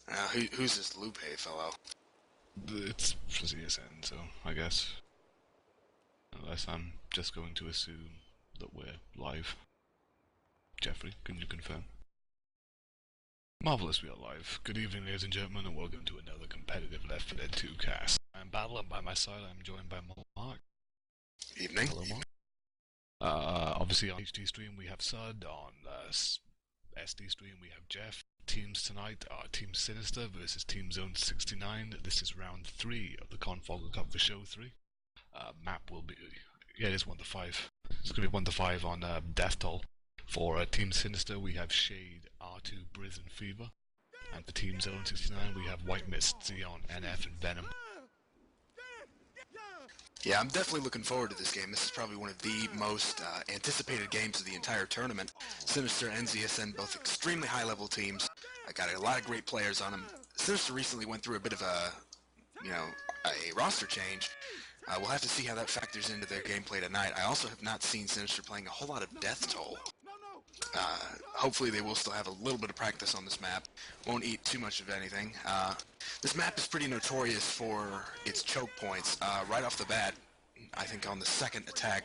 Who's this Lupe fellow? It's for ZSN, so I guess. Unless I'm just going to assume that we're live. Jeffrey, can you confirm? Marvellous, we are live. Good evening, ladies and gentlemen, and welcome to another competitive Left 4 Dead 2 cast. I'm Battle, and by my side I'm joined by Mark. Evening. Hello, Mark. Obviously on HD stream we have Sud, on SD stream we have Jeff. Teams tonight are Team Cynister versus Team Zone 69. This is round 3 of the Confogl Cup for Show 3. Map will be... yeah, it is 1 to 5. It's going to be 1 to 5 on Death Toll. For Team Cynister we have Shade, R2, Briz and Fever. And for Team Zone 69 we have White Mist, Xeon, NF and Venom. Yeah, I'm definitely looking forward to this game. This is probably one of the most anticipated games of the entire tournament. Sinister and ZSN, both extremely high-level teams. I got a lot of great players on them. Sinister recently went through a bit of a roster change. We'll have to see how that factors into their gameplay tonight. I also have not seen Sinister playing a whole lot of Death Toll. Hopefully they will still have a little bit of practice on this map. Won't eat too much of anything. This map is pretty notorious for its choke points. Right off the bat, I think on the second attack,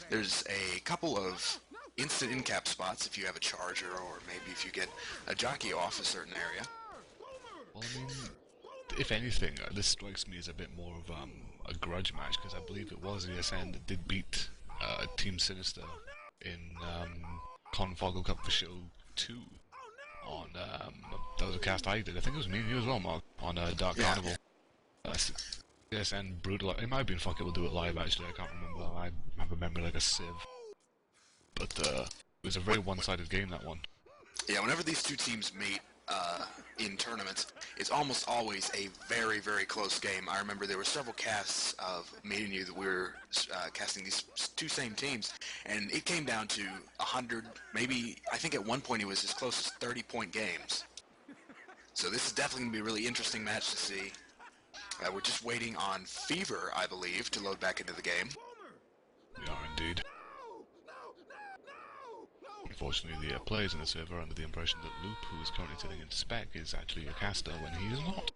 there's a couple of instant in-cap spots if you have a charger, or maybe if you get a jockey off a certain area. Well, I mean, if anything, this strikes me as a bit more of a grudge match, because I believe it was ESN that did beat Team Sinister in Confogl Cup for Show 2 on, that was a cast I did. I think it was me and you as well, Mark, on Dark Carnival. ESN brutal. It might have been Fuck It, We'll Do It Live, actually, I can't remember. I have a memory like a sieve. But it was a very one-sided game, that one. Yeah, whenever these two teams meet in tournaments, it's almost always a very, very close game. I remember there were several casts of me and you that we were casting these two same teams, and it came down to 100, maybe, I think at one point it was as close as 30-point games. So this is definitely going to be a really interesting match to see. We're just waiting on Fever, I believe, to load back into the game. We are indeed. Unfortunately, the players in the server are under the impression that Loop, who is currently sitting in spec, is actually a caster when he is not.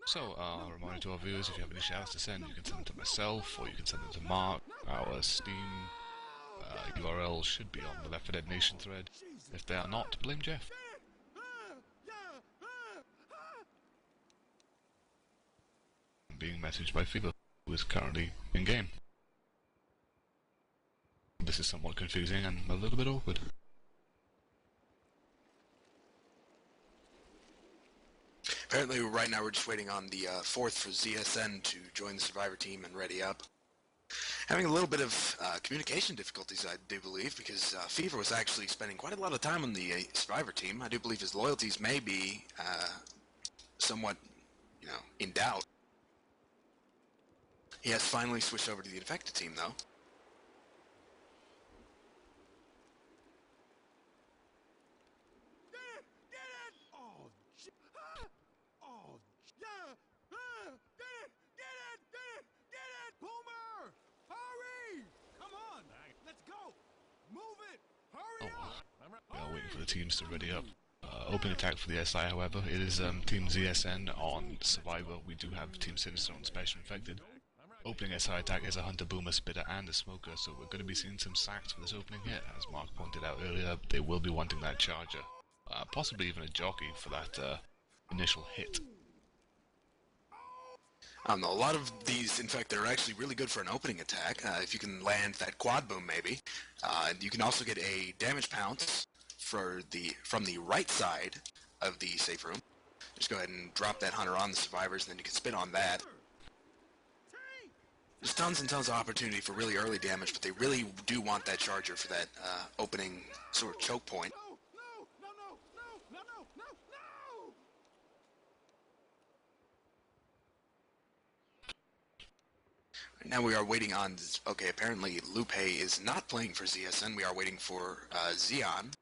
So, a reminder to our viewers, if you have any shouts to send, you can send them to myself, or you can send them to Mark. Our Steam URL should be on the Left 4 Dead Nation thread. If they are not, blame Jeff. I'm being messaged by Fever, who is currently in-game. This is somewhat confusing and a little bit awkward. Apparently, right now we're just waiting on the 4th for ZSN to join the Survivor team and ready up. Having a little bit of communication difficulties, I do believe, because Fever was actually spending quite a lot of time on the Survivor team. I do believe his loyalties may be somewhat, in doubt. He has finally switched over to the Infected team, though. We are waiting for the teams to ready up. Open attack for the SI, however. It is Team ZSN on Survivor. We do have Team Sinister on Special Infected. Opening SI attack is a Hunter, Boomer, Spitter, and a Smoker, so we're going to be seeing some sacks for this opening hit. As Mark pointed out earlier, they will be wanting that charger. Possibly even a jockey for that initial hit. A lot of these, in fact, they're actually really good for an opening attack, if you can land that quad boom, maybe. You can also get a damage pounce from the right side of the safe room. Just go ahead and drop that Hunter on the survivors, and then you can spin on that. There's tons and tons of opportunity for really early damage, but they really do want that charger for that opening sort of choke point. Now we are waiting on... Okay, apparently Lupe is not playing for ZSN. We are waiting for Xeon.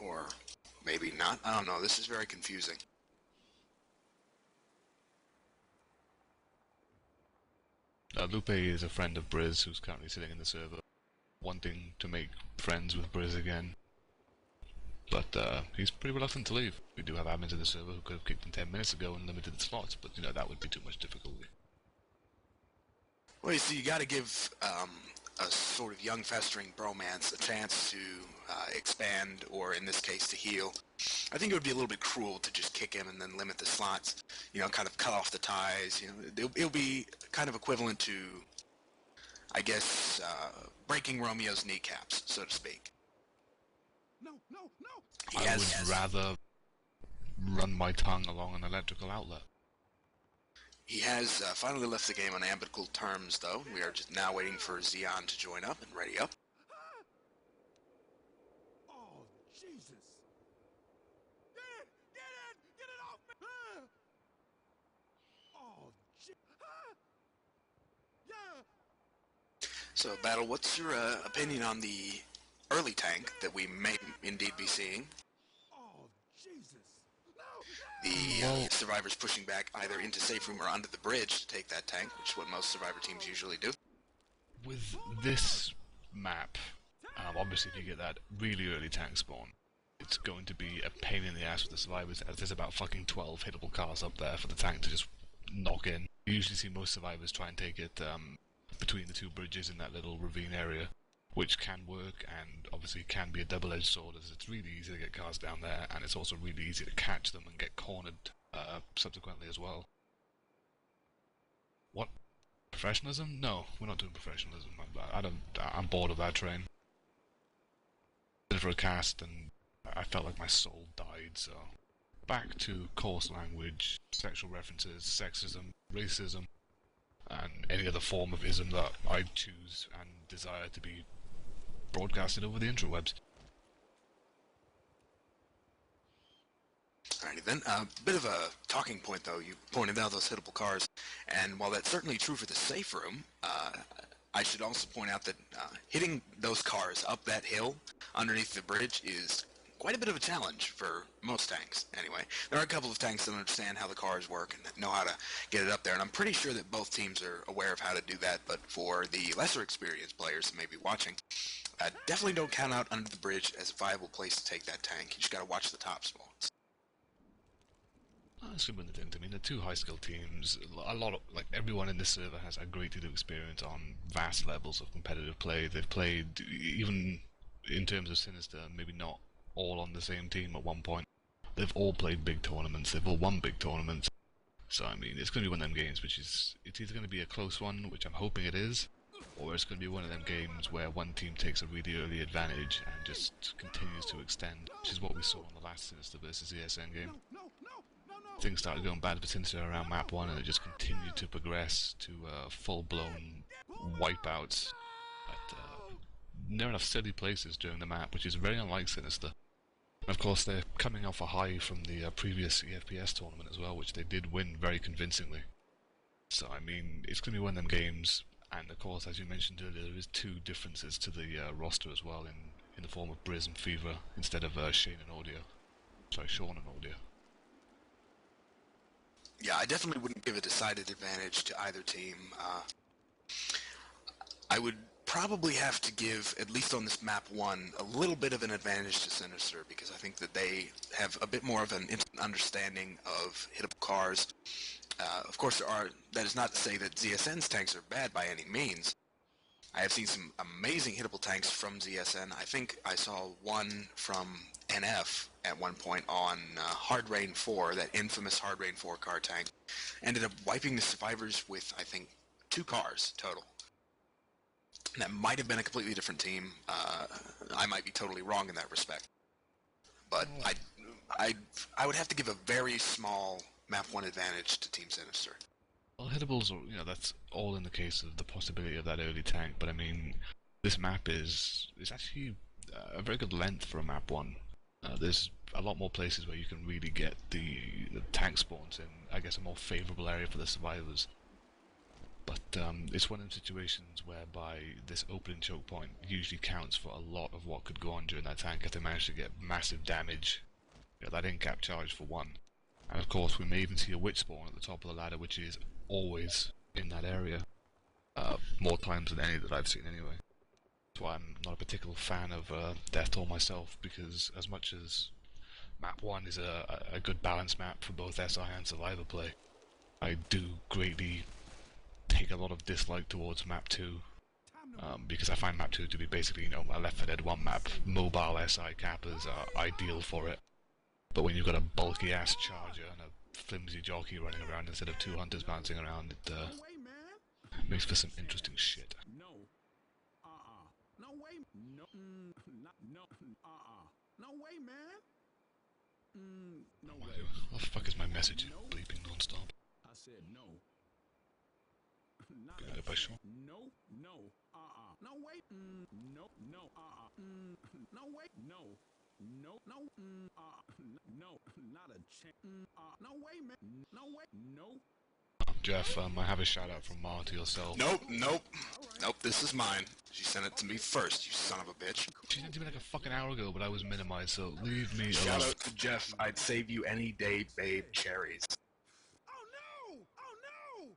Or maybe not. I don't know. This is very confusing. Lupe is a friend of Briz, who's currently sitting in the server, wanting to make friends with Briz again. But he's pretty reluctant to leave. We do have admins in the server who could have kicked him 10 minutes ago and limited the slots, but that would be too much difficulty. Well, you see, you got to give a sort of young, festering bromance a chance to expand, or in this case, to heal. I think it would be a little bit cruel to just kick him and then limit the slots. Kind of cut off the ties. It'll be kind of equivalent to, I guess, breaking Romeo's kneecaps, so to speak. No, no, no! I would rather run my tongue along an electrical outlet. He has finally left the game on amicable terms, though. We are just now waiting for Xeon to join up and ready up. Oh, Jesus! Get it! Get it! Get it off me! Oh, yeah! So, Battle, what's your opinion on the early tank that we may indeed be seeing? Oh, Jesus! The survivors pushing back either into safe room or under the bridge to take that tank, which is what most survivor teams usually do. With this map, obviously if you get that really early tank spawn, it's going to be a pain in the ass for the survivors, as there's about fucking 12 hittable cars up there for the tank to just knock in. You usually see most survivors try and take it between the two bridges in that little ravine area, which can work, and obviously can be a double-edged sword, as it's really easy to get cars down there, and it's also really easy to catch them and get cornered subsequently as well. What? Professionalism? No, we're not doing professionalism. I'm bored of that train. I did it for a cast, and I felt like my soul died, so... Back to coarse language, sexual references, sexism, racism, and any other form of ism that I choose and desire to be broadcasted over the interwebs. Alrighty then, a bit of a talking point though, you pointed out those hittable cars, and while that's certainly true for the safe room, I should also point out that hitting those cars up that hill underneath the bridge is quite a bit of a challenge for most tanks, anyway. There are a couple of tanks that understand how the cars work and that know how to get it up there, and I'm pretty sure that both teams are aware of how to do that, but for the lesser experienced players that may be watching, definitely don't count out under the bridge as a viable place to take that tank. You just gotta watch the top spawns. That's good with the thing. I mean, the two high-skill teams, everyone in this server has a great deal of experience on vast levels of competitive play. They've played, even in terms of Cynister, maybe not all on the same team at one point. They've all played big tournaments, they've all won big tournaments. So, I mean, it's going to be one of them games which is, it's either going to be a close one, which I'm hoping it is, or it's going to be one of them games where one team takes a really early advantage and just continues to extend, which is what we saw in the last Cynister versus ESN game. Things started going bad for Cynister around map 1, and it just continued to progress to full-blown wipeouts at near enough silly places during the map, which is very unlike Cynister. And of course, they're coming off a high from the previous EFPS tournament as well, which they did win very convincingly. So, I mean, it's going to be one of them games, and of course, as you mentioned earlier, there is two differences to the roster as well, in the form of Briz and Fever, instead of Shane and Audio. Sorry, Sean and Audio. Yeah, I definitely wouldn't give a decided advantage to either team. I would probably have to give, at least on this map 1, a little bit of an advantage to Cynister, because I think that they have a bit more of an instant understanding of hittable cars. Of course, that is not to say that ZSN's tanks are bad by any means. I have seen some amazing hittable tanks from ZSN. I think I saw one from NF at one point on Hard Rain 4, that infamous Hard Rain 4 car tank. Ended up wiping the survivors with, I think, 2 cars total. That might have been a completely different team. I might be totally wrong in that respect. But I would have to give a very small map 1 advantage to Team Cynister. Well, hittables are, that's all in the case of the possibility of that early tank, but I mean, this map is actually a very good length for a map 1. There's a lot more places where you can really get the tank spawns in, I guess, a more favourable area for the survivors. But it's one of those situations whereby this opening choke point usually counts for a lot of what could go on during that tank if they manage to get massive damage. That in-cap charge for one. And of course we may even see a witch spawn at the top of the ladder, which is always in that area. More times than any that I've seen anyway. That's why I'm not a particular fan of Death Toll myself, because as much as Map 1 is a good balanced map for both SI and Survivor play, I do greatly take a lot of dislike towards Map 2, because I find Map 2 to be basically, you know, a Left 4 Dead 1 map. Mobile SI cappers are ideal for it, but when you've got a bulky ass charger and a flimsy jockey running around instead of 2 hunters bouncing around, it makes for some interesting shit. No. No way. No. No. No way, man. No way. What the fuck is my message bleeping non-stop? I said no. Guided by Sean. No. No way. No. No way. No. No. Not a chance. No way, man. No way. No. Jeff, I have a shout out from Ma to yourself. Nope, this is mine. She sent it to me first, you son of a bitch. She sent it to me like a fucking hour ago, but I was minimized, so leave me Shout alone. out to Jeff, I'd save you any day, babe. Cherries. Oh no!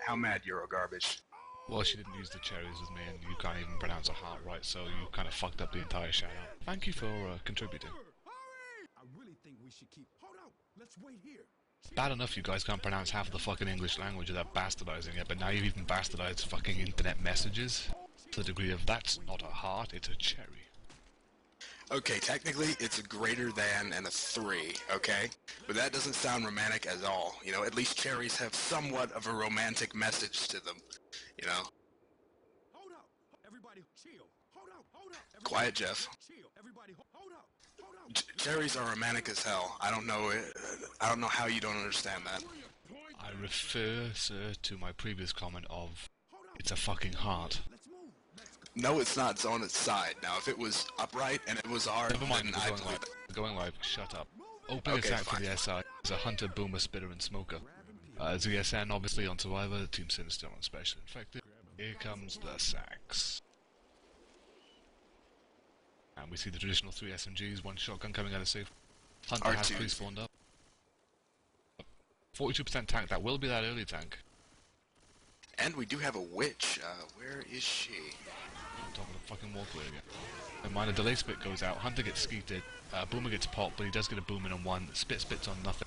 How mad, Euro garbage. Well, she didn't use the cherries with me, and you can't even pronounce a heart right, so you kind of fucked up the entire shout out. Thank you for contributing. Hurry! I really think we should keep. Hold up. Let's wait here. Bad enough you guys can't pronounce half of the fucking English language without bastardizing it, but now you've even bastardized fucking internet messages to the degree of that's not a heart, it's a cherry. Okay, technically it's a greater than and a 3, okay? But that doesn't sound romantic at all. You know, at least cherries have somewhat of a romantic message to them. You know? Hold up. Everybody chill. Hold up. Everybody Quiet, Jeff. chill. Everybody hold up. Cherries are romantic as hell. I don't know how you don't understand that. I refer, sir, to my previous comment of, it's a fucking heart. No, it's not. It's on its side. Now, if it was upright and it was hard, Never mind, then we're I'd going believe live. it. We're going live, shut up. Opening Okay, attack for fine. the SI is a Hunter, Boomer, Spitter, and Smoker. ZSN obviously on Survivor, Team Sinister on Special Infected. Here comes the Sax. And we see the traditional 3 SMGs, 1 shotgun coming out of safe. Hunter has R2. pre-spawned up. 42% tank, that will be that early tank. And we do have a witch. Where is she? On top of the fucking walkway again. And mind, a delay spit goes out, Hunter gets skeeted, Boomer gets popped, but he does get a boom in on 1, spits on nothing,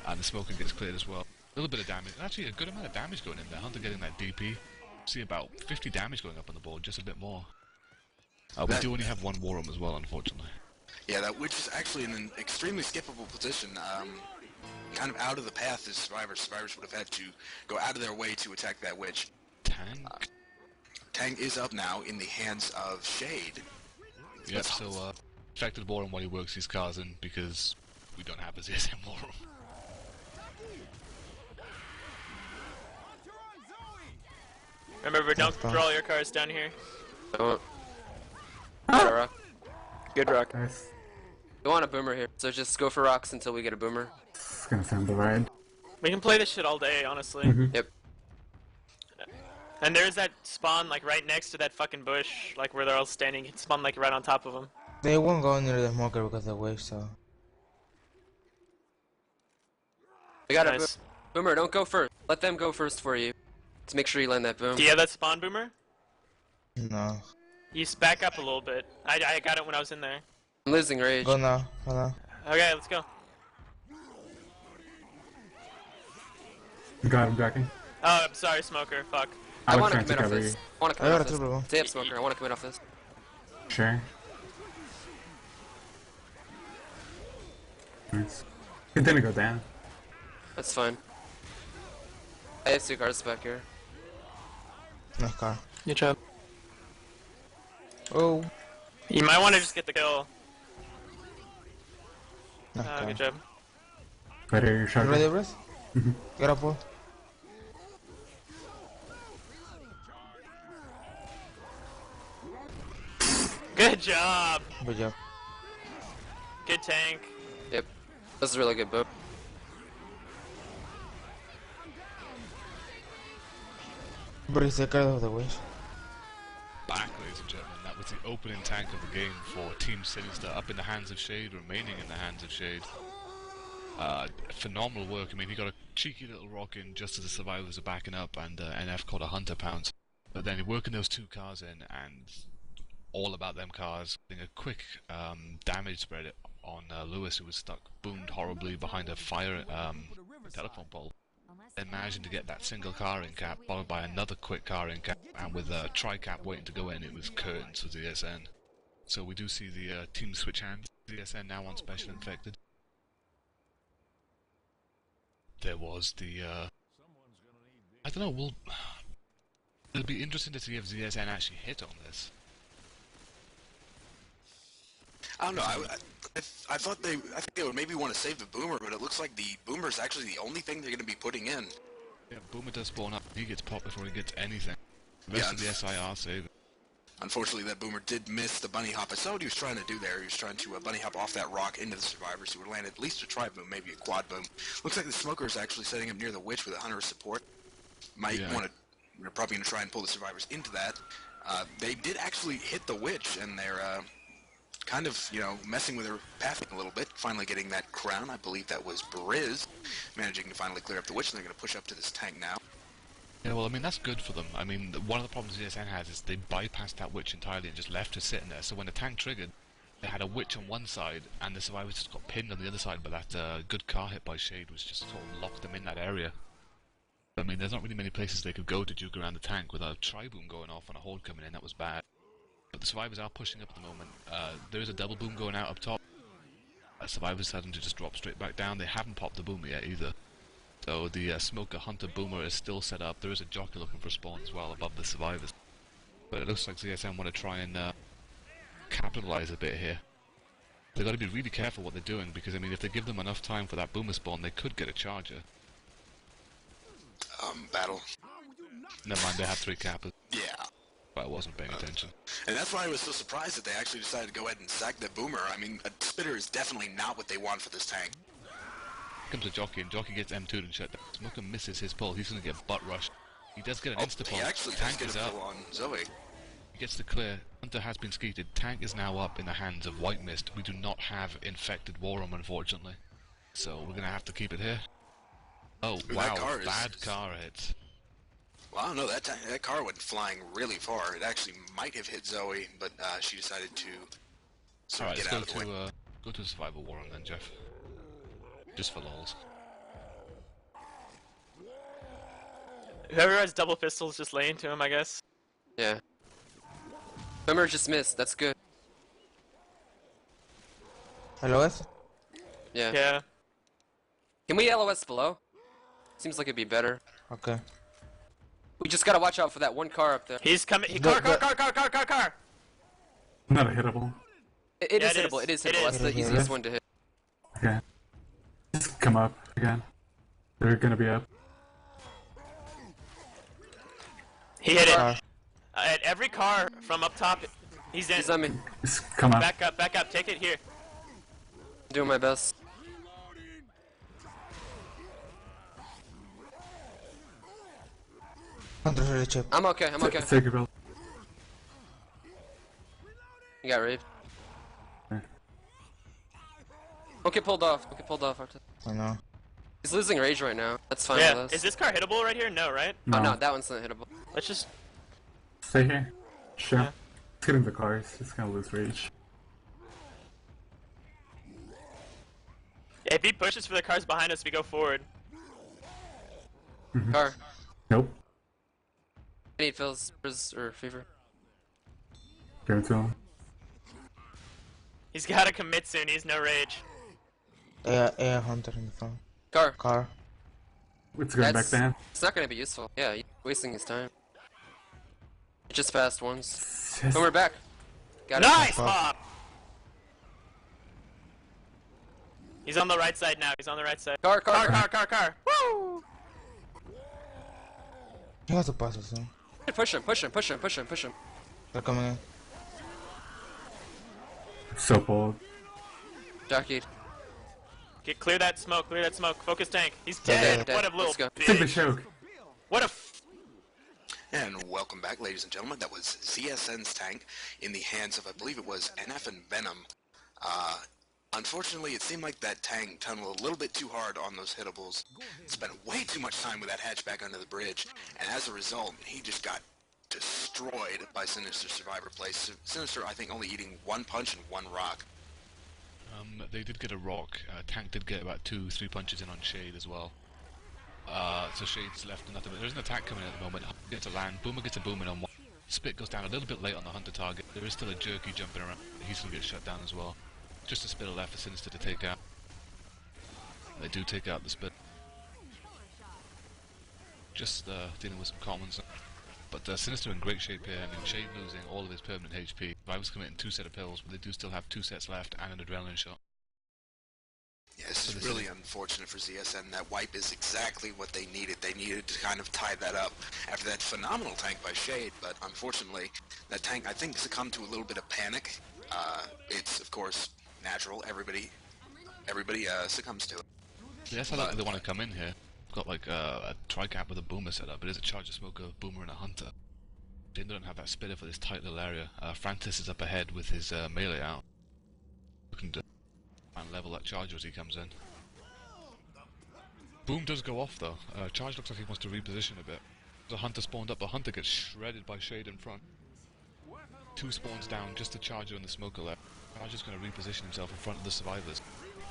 and the smoking gets cleared as well. A little bit of damage, actually a good amount of damage going in there, Hunter getting that DP. See about 50 damage going up on the board, just a bit more. We do only have 1 war room as well, unfortunately. Yeah, that witch is actually in an extremely skippable position. Kind of out of the path as survivors. Survivors would have had to go out of their way to attack that witch. Tank? Tank is up now in the hands of Shade. Yep, so affected war room while he works his cars in, because we don't have a ZSM war room. Remember, don't draw your cars down here. Don't. Got a rock. Good rock. Nice. We want a boomer here, so just go for rocks until we get a boomer. It's gonna sound alright. We can play this shit all day, honestly. Yep. And there's that spawn, like, right next to that fucking bush, like, where they're all standing. It spawned, like, right on top of them. They won't go near the smoker because of the wave, so. We got a Nice. boomer. Don't go first. Let them go first for you. Let's make sure you land that boom. Do you have that spawn, Boomer? No. You back up a little bit. I got it when I was in there. I'm losing rage. Go now. Go now. Okay, let's go. Got him, Jackie. Oh, I'm sorry, Smoker. Fuck. I was want to trying to commit off cover this. you. I want to I commit got off a this. triple bomb. Stay up, Smoker. I want to commit off this. Sure. Nice. Continue to go down. That's fine. I have 2 cars back here. Nice car. Good job. Oh. You might want to just get the kill. Nice car. Good job. Better your You shotgun. ready, Bruce? Get up, Paul. Good job. Good job. Good tank. Yep. This is a really good boom. Bruce, take care of the wave. Back, ladies and gentlemen, that was the opening tank of the game for Team Sinister, up in the hands of Shade, remaining in the hands of Shade. Phenomenal work. I mean, he got a cheeky little rock in just as the survivors are backing up, and NF caught a Hunter pounce. But then working those two cars in and all about them cars, getting a quick damage spread on Lewis, who was stuck, boomed horribly behind a fire telephone pole. Then managing to get that single car in cap, followed by another quick car in cap, and with a tri-cap waiting to go in, it was curtains for ZSN. So we do see the team switch hands. ZSN now on special infected. There was the I don't know. It'll be interesting to see if ZSN actually hit on this. I don't know. I thought I think they would maybe want to save the Boomer, but it looks like the Boomer's actually the only thing they're going to be putting in. Yeah, Boomer does spawn up. He gets popped before he gets anything. The rest of the SIR save it. Unfortunately, that Boomer did miss the bunny hop. I saw what he was trying to do there. He was trying to bunny hop off that rock into the survivors. He would land at least a tri-boom, maybe a quad boom. Looks like the Smoker is actually setting up near the Witch with a Hunter support. Might want to... They're probably going to try and pull the survivors into that. They did actually hit the Witch, and they're kind of, you know, messing with her pathing a little bit. Finally getting that crown. I believe that was Briz managing to finally clear up the Witch, and they're going to push up to this tank now. Yeah, well, I mean, that's good for them. I mean, one of the problems ZSN has is they bypassed that Witch entirely and just left her sitting there. So when the tank triggered, they had a Witch on one side, and the survivors just got pinned on the other side, but that good car hit by Shade was just sort of locked them in that area. I mean, there's not really many places they could go to juke around the tank without a tri-boom going off and a hold coming in. That was bad. But the survivors are pushing up at the moment. There is a double boom going out up top. Survivors having to just drop straight back down. They haven't popped the boomer yet either. So the Smoker Hunter Boomer is still set up. There is a jockey looking for spawn as well above the survivors. But it looks like ZSM want to try and capitalize a bit here. They've got to be really careful what they're doing, because I mean, if they give them enough time for that Boomer spawn, they could get a charger. Battle. Never mind, they have 3 cappers. Yeah. But I wasn't paying attention. And that's why I was so surprised that they actually decided to go ahead and sack the Boomer. I mean, a Spitter is definitely not what they want for this tank. Comes a jockey, and jockey gets M2'd and shut down. Smoker misses his pull. He's going to get butt rushed. He does get an insta-pull. He actually Tank does is get a up. pull on Zoe. He gets the clear. Hunter has been skeeted. Tank is now up in the hands of White Mist. We do not have infected War Room, unfortunately. So we're going to have to keep it here. Oh, Ooh, wow. car Bad car hit. Well, I don't know. That car went flying really far. It actually might have hit Zoe, but she decided to sort of Alright, get out of the way. go to the survival war room then, Jeff. Just for lols. Whoever has double pistols just lay into him, I guess. Yeah. Boomer just missed. That's good. LOS? Yeah. Yeah. Can we LOS below? Seems like it'd be better. Okay. We just gotta watch out for that one car up there. He's coming. Car! Not a hittable. It Yeah, is it hittable. is. It is It hittable. is. That's the easiest one to hit. Okay. Just come up again. They're gonna be up. He hit it. Car. At every car from up top, he's in. He's on me. Just come up. Back up, take it here. Doing my best. Hunter really chip. I'm okay. I'm okay. Take a bill. You got raped. Okay. Don't get pulled off. Don't get pulled off, Arta. I know. He's losing rage right now. That's fine Yeah. with us. Is this car hittable right here? No, right? Oh no, that one's not hittable. Let's just. Stay here. Sure. Yeah. Let's get in the cars. It's gonna lose rage. If he pushes for the cars behind us, we go forward. Car. Nope. I need Phil's or fever. Give it to him. He's gotta commit soon. He's no rage. Air Hunter in the front. Car. Car. It's going back down. It's not gonna be useful. Yeah, he's wasting his time. It just passed once. Yes. Boomer back. Got it. Nice pop. He's on the right side now. He's on the right side. Car. Car. Woo! He has to pass us soon. Push him. They're coming in. So bold. Jockeyed. Get clear that smoke. Focus tank. He's Dead. dead. What a little Let's go. Take the bitch. choke. What a. And welcome back, ladies and gentlemen. That was ZSN's tank in the hands of, I believe it was NF and Venom. Unfortunately, it seemed like that tank tunneled a little bit too hard on those hittables. Spent way too much time with that hatchback under the bridge, and as a result, he just got destroyed by Sinister Survivor Play. Sinister, I think, only eating one punch and one rock. They did get a rock. Tank did get about 2-3 punches in on Shade as well. So Shade's left with nothing, but there's an attack coming in at the moment. Hunter gets a land, Boomer gets a booming on one. Spit goes down a little bit late on the Hunter target. There is still a Jerky jumping around. He's going to get shut down as well. Just a Spit left for Sinister to take out. They do take out the Spit. Just dealing with some commons. But Sinister in great shape here. I mean, Shade losing all of his permanent HP. Rivals committing 2 sets of pills, but they do still have 2 sets left and an adrenaline shot. Yeah, this is really unfortunate for ZSN. That wipe is exactly what they needed. They needed to kind of tie that up after that phenomenal tank by Shade, but unfortunately, that tank, I think, succumbed to a little bit of panic. It's, of course, natural. Everybody succumbs to it. Yeah, that's how they want to come in here. Got like a tri-cap with a boomer set up. It is a Charger Smoker, Boomer, and a Hunter. They don't have that spitter for this tight little area. Francis is up ahead with his melee out. Looking to level that Charger as he comes in. Boom does go off though. Charge looks like he wants to reposition a bit. The Hunter spawned up, the Hunter gets shredded by Shade in front. 2 spawns down, just the Charger and the Smoker left. Charger's going to reposition himself in front of the survivors.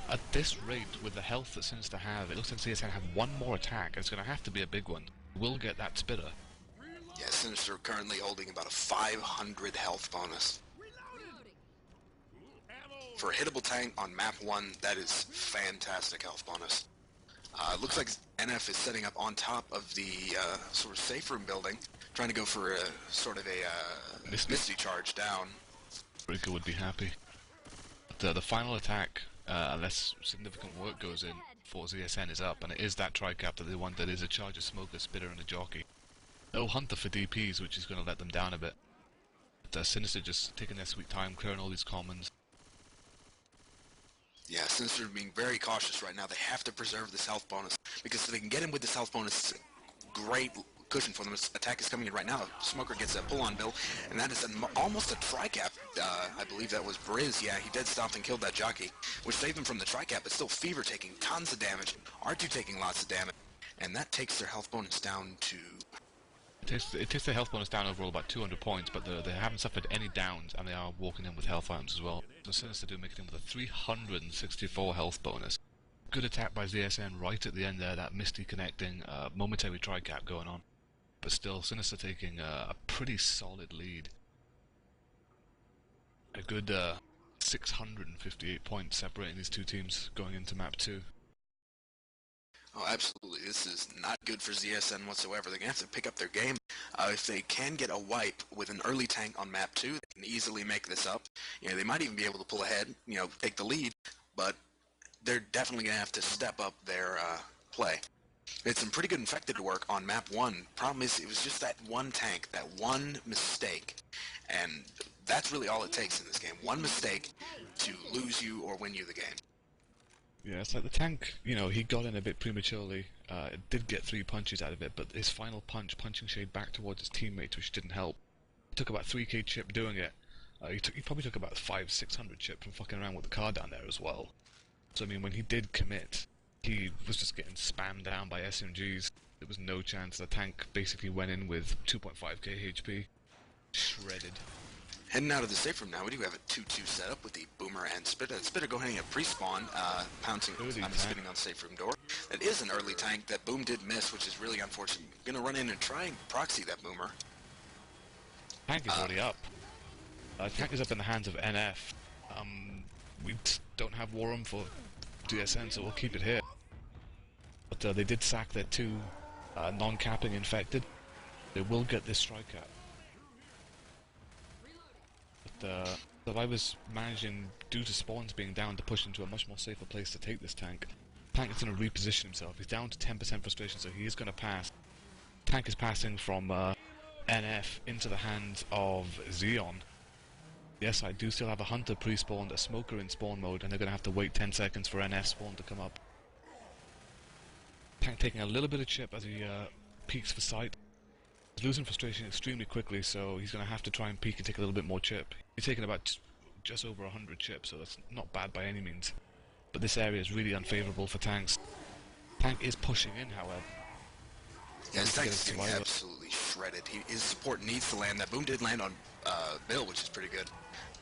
At this rate, with the health that Sinister have, it looks like CSN have one more attack, and it's going to have to be a big one. We'll get that spitter. Yeah, Sinister currently holding about a 500 health bonus. For a hittable tank on map 1, that is fantastic health bonus. Looks like NF is setting up on top of the sort of safe room building, trying to go for a sort of a Misty charge down. Breaker would be happy. But, the final attack, unless significant work goes in for ZSN, is up, and it is that tri-cap that they want. That is a Charger, Smoker, Spitter, and a Jockey. No Hunter for DPs, which is going to let them down a bit. But Sinister just taking their sweet time, clearing all these commons. Yeah, Sinister being very cautious right now. They have to preserve this health bonus, because if they can get him with this health bonus, it's a great cushion for them. This attack is coming in right now. Smoker gets a pull-on bill, and that is almost a tri-cap. I believe that was Briz. Yeah, he dead stomped and killed that Jockey, which saved him from the tri-cap, but still Fever taking tons of damage, R2 taking lots of damage, and that takes their health bonus down to... It takes their health bonus down overall about 200 points, but they haven't suffered any downs, and they are walking in with health items as well. So Sinister do make it in with a 364 health bonus. Good attack by ZSN right at the end there, that Misty connecting, momentary tri-cap going on. But still, Sinister taking a pretty solid lead. A good 658 points separating these two teams going into map 2. Oh, absolutely. This is not good for ZSN whatsoever. They're going to have to pick up their game. If they can get a wipe with an early tank on map 2, they can easily make this up. You know, they might even be able to pull ahead, you know, take the lead, but they're definitely going to have to step up their play. It's some pretty good infected work on map 1. Problem is, it was just that one tank, that one mistake, and that's really all it takes in this game. One mistake to lose you or win you the game. Yeah, it's like the tank, you know, he got in a bit prematurely, did get 3 punches out of it, but his final punch, punching Shade back towards his teammates, which didn't help. He took about 3k chip doing it. He probably took about 500-600 chip from fucking around with the car down there as well. So I mean, when he did commit, he was just getting spammed down by SMGs. There was no chance. The tank basically went in with 2.5k HP, shredded. Heading out of the safe room now, we do have a 2-2 setup with the Boomer and Spitter. Spitter going ahead and pre-spawn, pouncing, spinning on safe room door. That is an early tank that Boom did miss, which is really unfortunate. Gonna run in and try and proxy that Boomer. Tank is already up. Tank is up in the hands of NF. We don't have War Room for DSN, so we'll keep it here. But they did sack their 2 non-capping infected. They will get this strike cap. But I was managing, due to spawns being down, to push into a much more safer place to take this tank. Tank is going to reposition himself. He's down to 10% frustration, so he is going to pass. Tank is passing from NF into the hands of Xeon. Yes, I do still have a Hunter pre-spawned, a Smoker in spawn mode, and they're going to have to wait 10 seconds for NF spawn to come up. Tank taking a little bit of chip as he peeks for sight. He's losing frustration extremely quickly, so he's going to have to try and peek and take a little bit more chip. He's taking about just over 100 chips, so that's not bad by any means. But this area is really unfavourable for tanks. Tank is pushing in, however. Yeah, his to tank get is a getting survivor. absolutely shredded. His support needs to land. That boom did land on Bill, which is pretty good.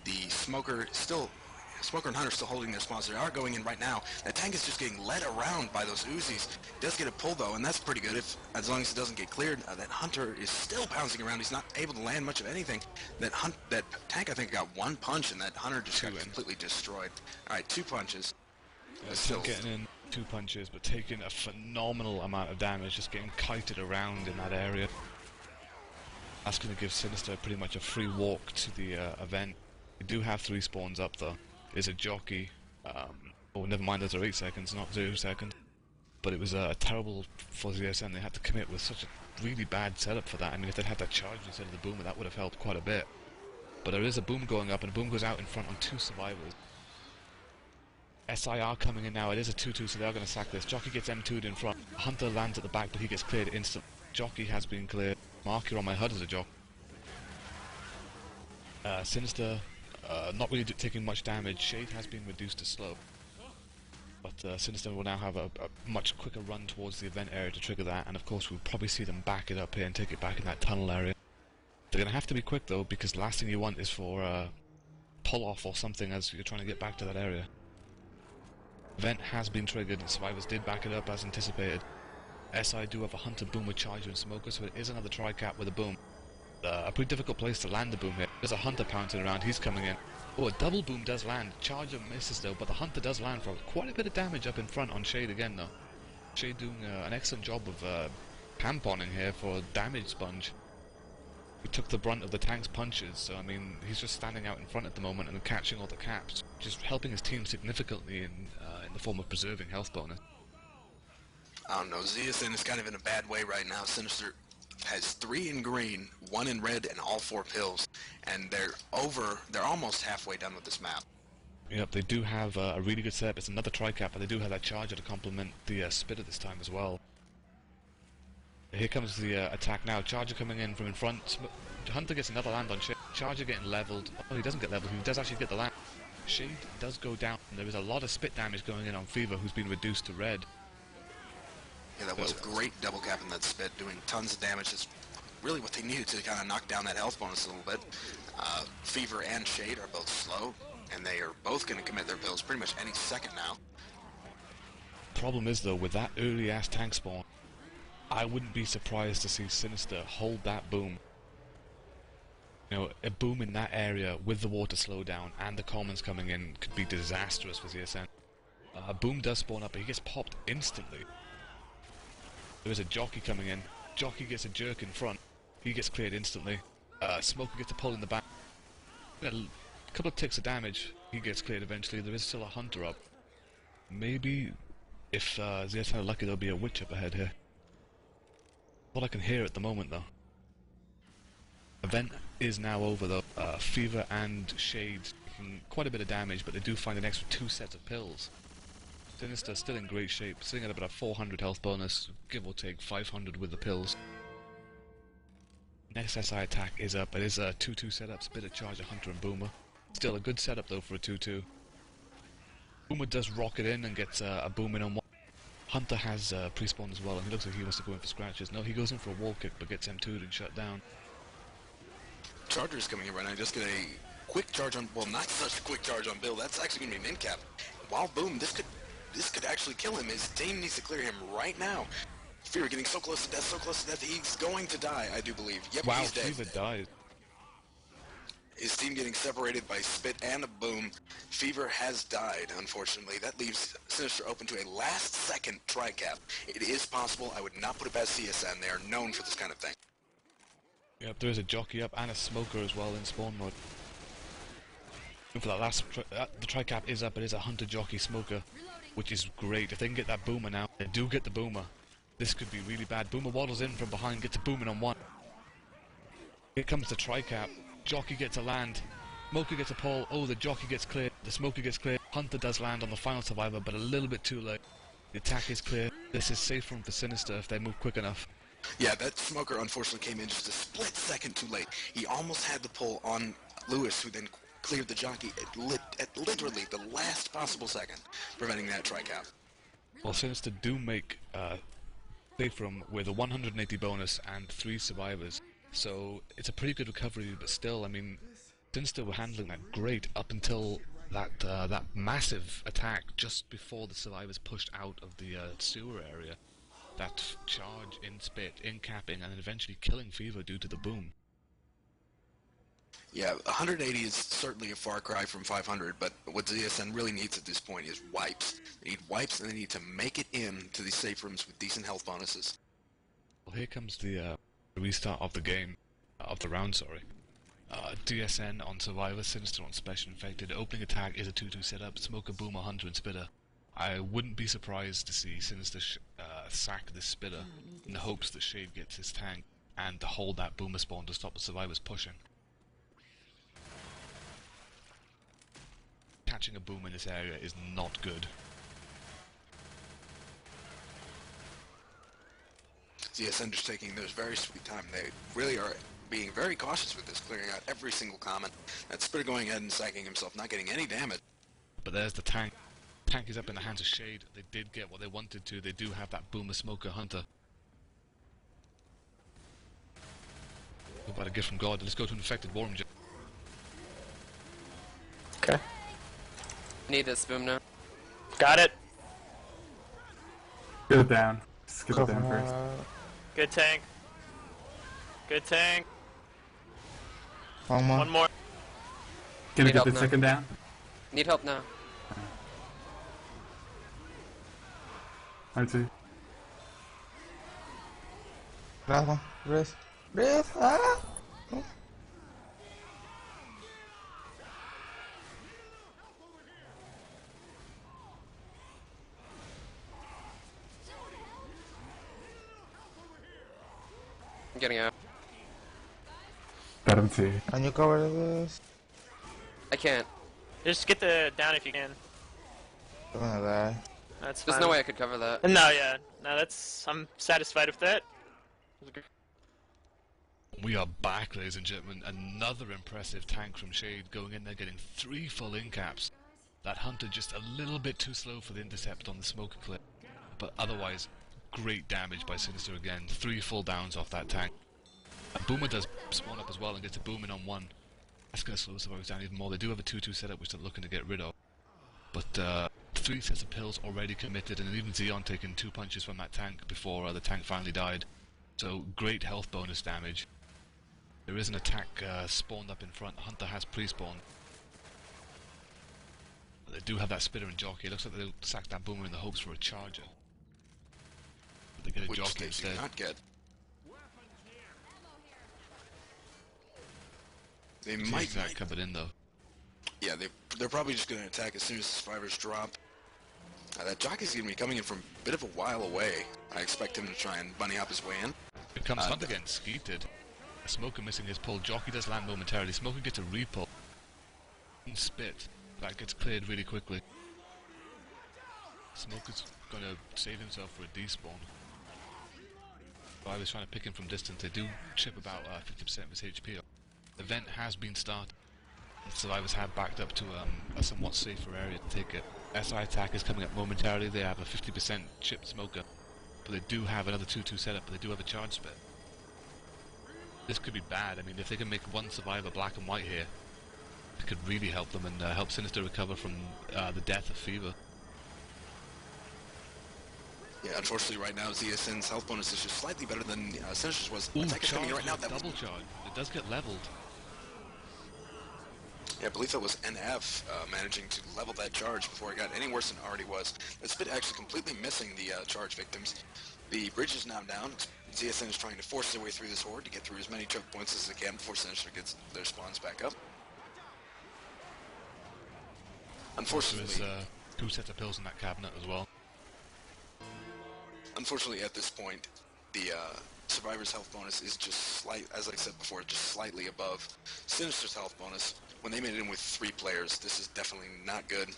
The Smoker and Hunter still holding their spawns. They are going in right now. That tank is just getting led around by those Uzis. Does get a pull though, and that's pretty good. As long as it doesn't get cleared. That Hunter is still bouncing around. He's not able to land much of anything. That tank I think got one punch, and that Hunter just got completely destroyed. All right, 2 punches. Still getting in 2 punches, but taking a phenomenal amount of damage, just getting kited around in that area. That's going to give Cynister pretty much a free walk to the event. We do have 3 spawns up though. There's a jockey. Oh, never mind, those are 8 seconds, not 0 seconds. But it was terrible for ZSN. They had to commit with such a really bad setup for that. I mean, if they'd had that charge instead of the boomer, that would have helped quite a bit. But there is a boom going up, and a boom goes out in front on 2 survivors. SIR coming in now. It is a 2-2, so they are going to sack this. Jockey gets M2'd in front. Hunter lands at the back, but he gets cleared instantly. Jockey has been cleared. Marker on my HUD as a jockey. Cynister, not really taking much damage. Shade has been reduced to slow. But Cynister will now have a much quicker run towards the event area to trigger that, and of course we'll probably see them back it up here and take it back in that tunnel area. They're going to have to be quick though, because the last thing you want is for pull off or something as you're trying to get back to that area. Event has been triggered, and survivors did back it up as anticipated. SI do have a Hunter, Boomer, Charger and Smoker, so it is another tri-cap with a boom. A pretty difficult place to land the boom here. There's a Hunter pouncing around, he's coming in. Oh, a double boom does land. Charger misses though, but the Hunter does land for quite a bit of damage up in front on Shade again though. Shade doing an excellent job of pamponing here for damage sponge. He took the brunt of the tank's punches, so I mean, he's just standing out in front at the moment and catching all the caps, just helping his team significantly in the form of preserving health bonus. I don't know, ZSN is kind of in a bad way right now. Sinister has 3 in green, 1 in red, and all 4 pills. And they're almost halfway done with this map. Yep, they do have a really good setup. It's another tri-cap, but they do have that charger to complement the spitter this time as well. Here comes the attack now. Charger coming in from in front. Hunter gets another land on Shade. Charger getting leveled. Oh, he doesn't get leveled. He does actually get the land. Shade does go down. There is a lot of spit damage going in on Fever, who's been reduced to red. Yeah, that was a great double cap in that spit, doing tons of damage. That's really what they needed to kind of knock down that health bonus a little bit. Fever and Shade are both slow, and they are both going to commit their pills pretty much any second now. Problem is though, with that early ass tank spawn, I wouldn't be surprised to see Cynister hold that boom. You know, a boom in that area with the water slowdown and the commons coming in could be disastrous for ZSN. Boom does spawn up, but he gets popped instantly. There is a jockey coming in. Jockey gets a jerk in front. He gets cleared instantly. Smoker gets a pull in the back. A couple of ticks of damage. He gets cleared eventually. There is still a Hunter up. Maybe if ZSN are lucky, there'll be a witch up ahead here. All I can hear at the moment though. Event is now over though. Fever and Shade taking quite a bit of damage, but they do find an extra 2 sets of pills. Cynister still in great shape, sitting at about a 400 health bonus, give or take 500 with the pills. Next SI attack is up. It is a 2-2 setup, Spitter, Charger, Hunter and Boomer. Still a good setup though for a 2-2. Boomer does rocket in and gets a boom in on one. Hunter has pre-spawn as well, and he looks like he wants to go in for scratches. No, he goes in for a wall kick, but gets M2'd and shut down. Charger's coming in right now. Just get a quick charge on, well, not such a quick charge on Bill. That's actually going to be an in-cap. While Boom, this could actually kill him. His team needs to clear him right now. Fear getting so close to death, he's going to die, I do believe. Yep, Wow, he's dead. Fever died. His team getting separated by Spit and a Boom. Fever has died, unfortunately. That leaves Sinister open to a last-second tri-cap. It is possible. I would not put it past CSN. They are known for this kind of thing. Yep, there is a jockey up and a smoker as well in spawn mode. And for that last, the tri-cap is up. It is a Hunter, jockey, smoker, which is great. If they can get that boomer now, they do get the boomer. This could be really bad. Boomer waddles in from behind, gets a booming on one. Here comes the tri-cap. Jockey gets a land. Smoker gets a pull. Oh, the jockey gets cleared. The smoker gets cleared. Hunter does land on the final survivor, but a little bit too late. The attack is clear. This is safe room for Cynister if they move quick enough. Yeah, that smoker unfortunately came in just a split second too late. He almost had the pull on Lewis, who then cleared the jockey at literally the last possible second, preventing that tri-cap. Well, Cynister do make safe room with a 180 bonus and 3 survivors. So it's a pretty good recovery, but still, I mean, Cynister were handling that great up until that massive attack just before the survivors pushed out of the sewer area. That charge in spit, in capping, and then eventually killing Fever due to the boom. Yeah, 180 is certainly a far cry from 500, but what ZSN really needs at this point is wipes. They need wipes, and they need to make it in to these safe rooms with decent health bonuses. Well, here comes the restart of the game, of the round, sorry. DSN on Survivor, Cynister on Special Infected. Opening attack is a 2-2 setup, Smoker, Boomer, Hunter, and Spitter. I wouldn't be surprised to see Cynister sack this Spitter in the hopes that Shade gets his tank and to hold that Boomer spawn to stop the Survivors pushing. Catching a boom in this area is not good. ZSN just taking their very sweet time. They really are being very cautious with this, clearing out every single comment. That Spitter going ahead and sacking himself, not getting any damage. But there's the tank. Tank is up in the hands of Shade. They did get what they wanted to. They do have that Boomer, Smoker, Hunter. What about a gift from God? Let's go to an infected War Room. Okay. Need this boom now. Got it. Get it down. Just get it Cover down first. Good tank. Good tank. One more. One more. Gonna Need get help the now. second down. Need help now. I see. Last one. Breathe. Breathe. Ah! I'm getting out. Got him too. Can you cover this? I can't. Just get the down if you can. I'm gonna die. That's fine. There's no way I could cover that. No, yeah. No, that's... I'm satisfied with that. We are back, ladies and gentlemen. Another impressive tank from Shade going in there, getting 3 full in caps. That Hunter just a little bit too slow for the intercept on the smoker clip. But otherwise, great damage by Cynister again. 3 full downs off that tank. And Boomer does spawn up as well and gets a boom in on 1. That's going to slow Survivors down even more. They do have a 2-2 setup which they're looking to get rid of. But 3 sets of pills already committed, and even Xeon taking 2 punches from that tank before the tank finally died. So great health bonus damage. There is an attack spawned up in front. Hunter has pre-spawned. They do have that Spitter and Jockey. It looks like they'll sack that Boomer in the hopes for a charger. But they get a Which Jockey they instead. do not get. They might That covered in though. Yeah, they're probably just going to attack as soon as the survivors drop. That Jockey's going to be coming in from a bit of a while away. I expect him to try and bunny hop his way in. Here comes Hunter again, skeeted. Smoker missing his pull. Jockey does land momentarily. Smoker gets a repull. Spit. That gets cleared really quickly. Smoker's gonna save himself for a despawn. Survivors trying to pick him from distance. They do chip about 50% of his HP. The vent has been started. The Survivors have backed up to a somewhat safer area to take it. SI attack is coming up momentarily. They have a 50% chipped Smoker. But they do have another 2-2 setup, but they do have a charge spit. This could be bad. I mean, if they can make one Survivor black and white here, it could really help them and help Cynister recover from the death of Fever. Yeah, unfortunately right now ZSN's health bonus is just slightly better than Sinister's was. Ooh, Attack is coming charge right now. with That was, double charge. It does get leveled. yeah, I believe that was NF managing to level that charge before it got any worse than it already was. The Spit actually completely missing the charge victims. The bridge is now down. ZSN is trying to force their way through this horde to get through as many choke points as they can before Sinister gets their spawns back up. Unfortunately, There's 2 sets of pills in that cabinet as well. Unfortunately, at this point, the Survivor's health bonus is just slight, as I said before, just slightly above Sinister's health bonus. When they made it in with 3 players, this is definitely not good.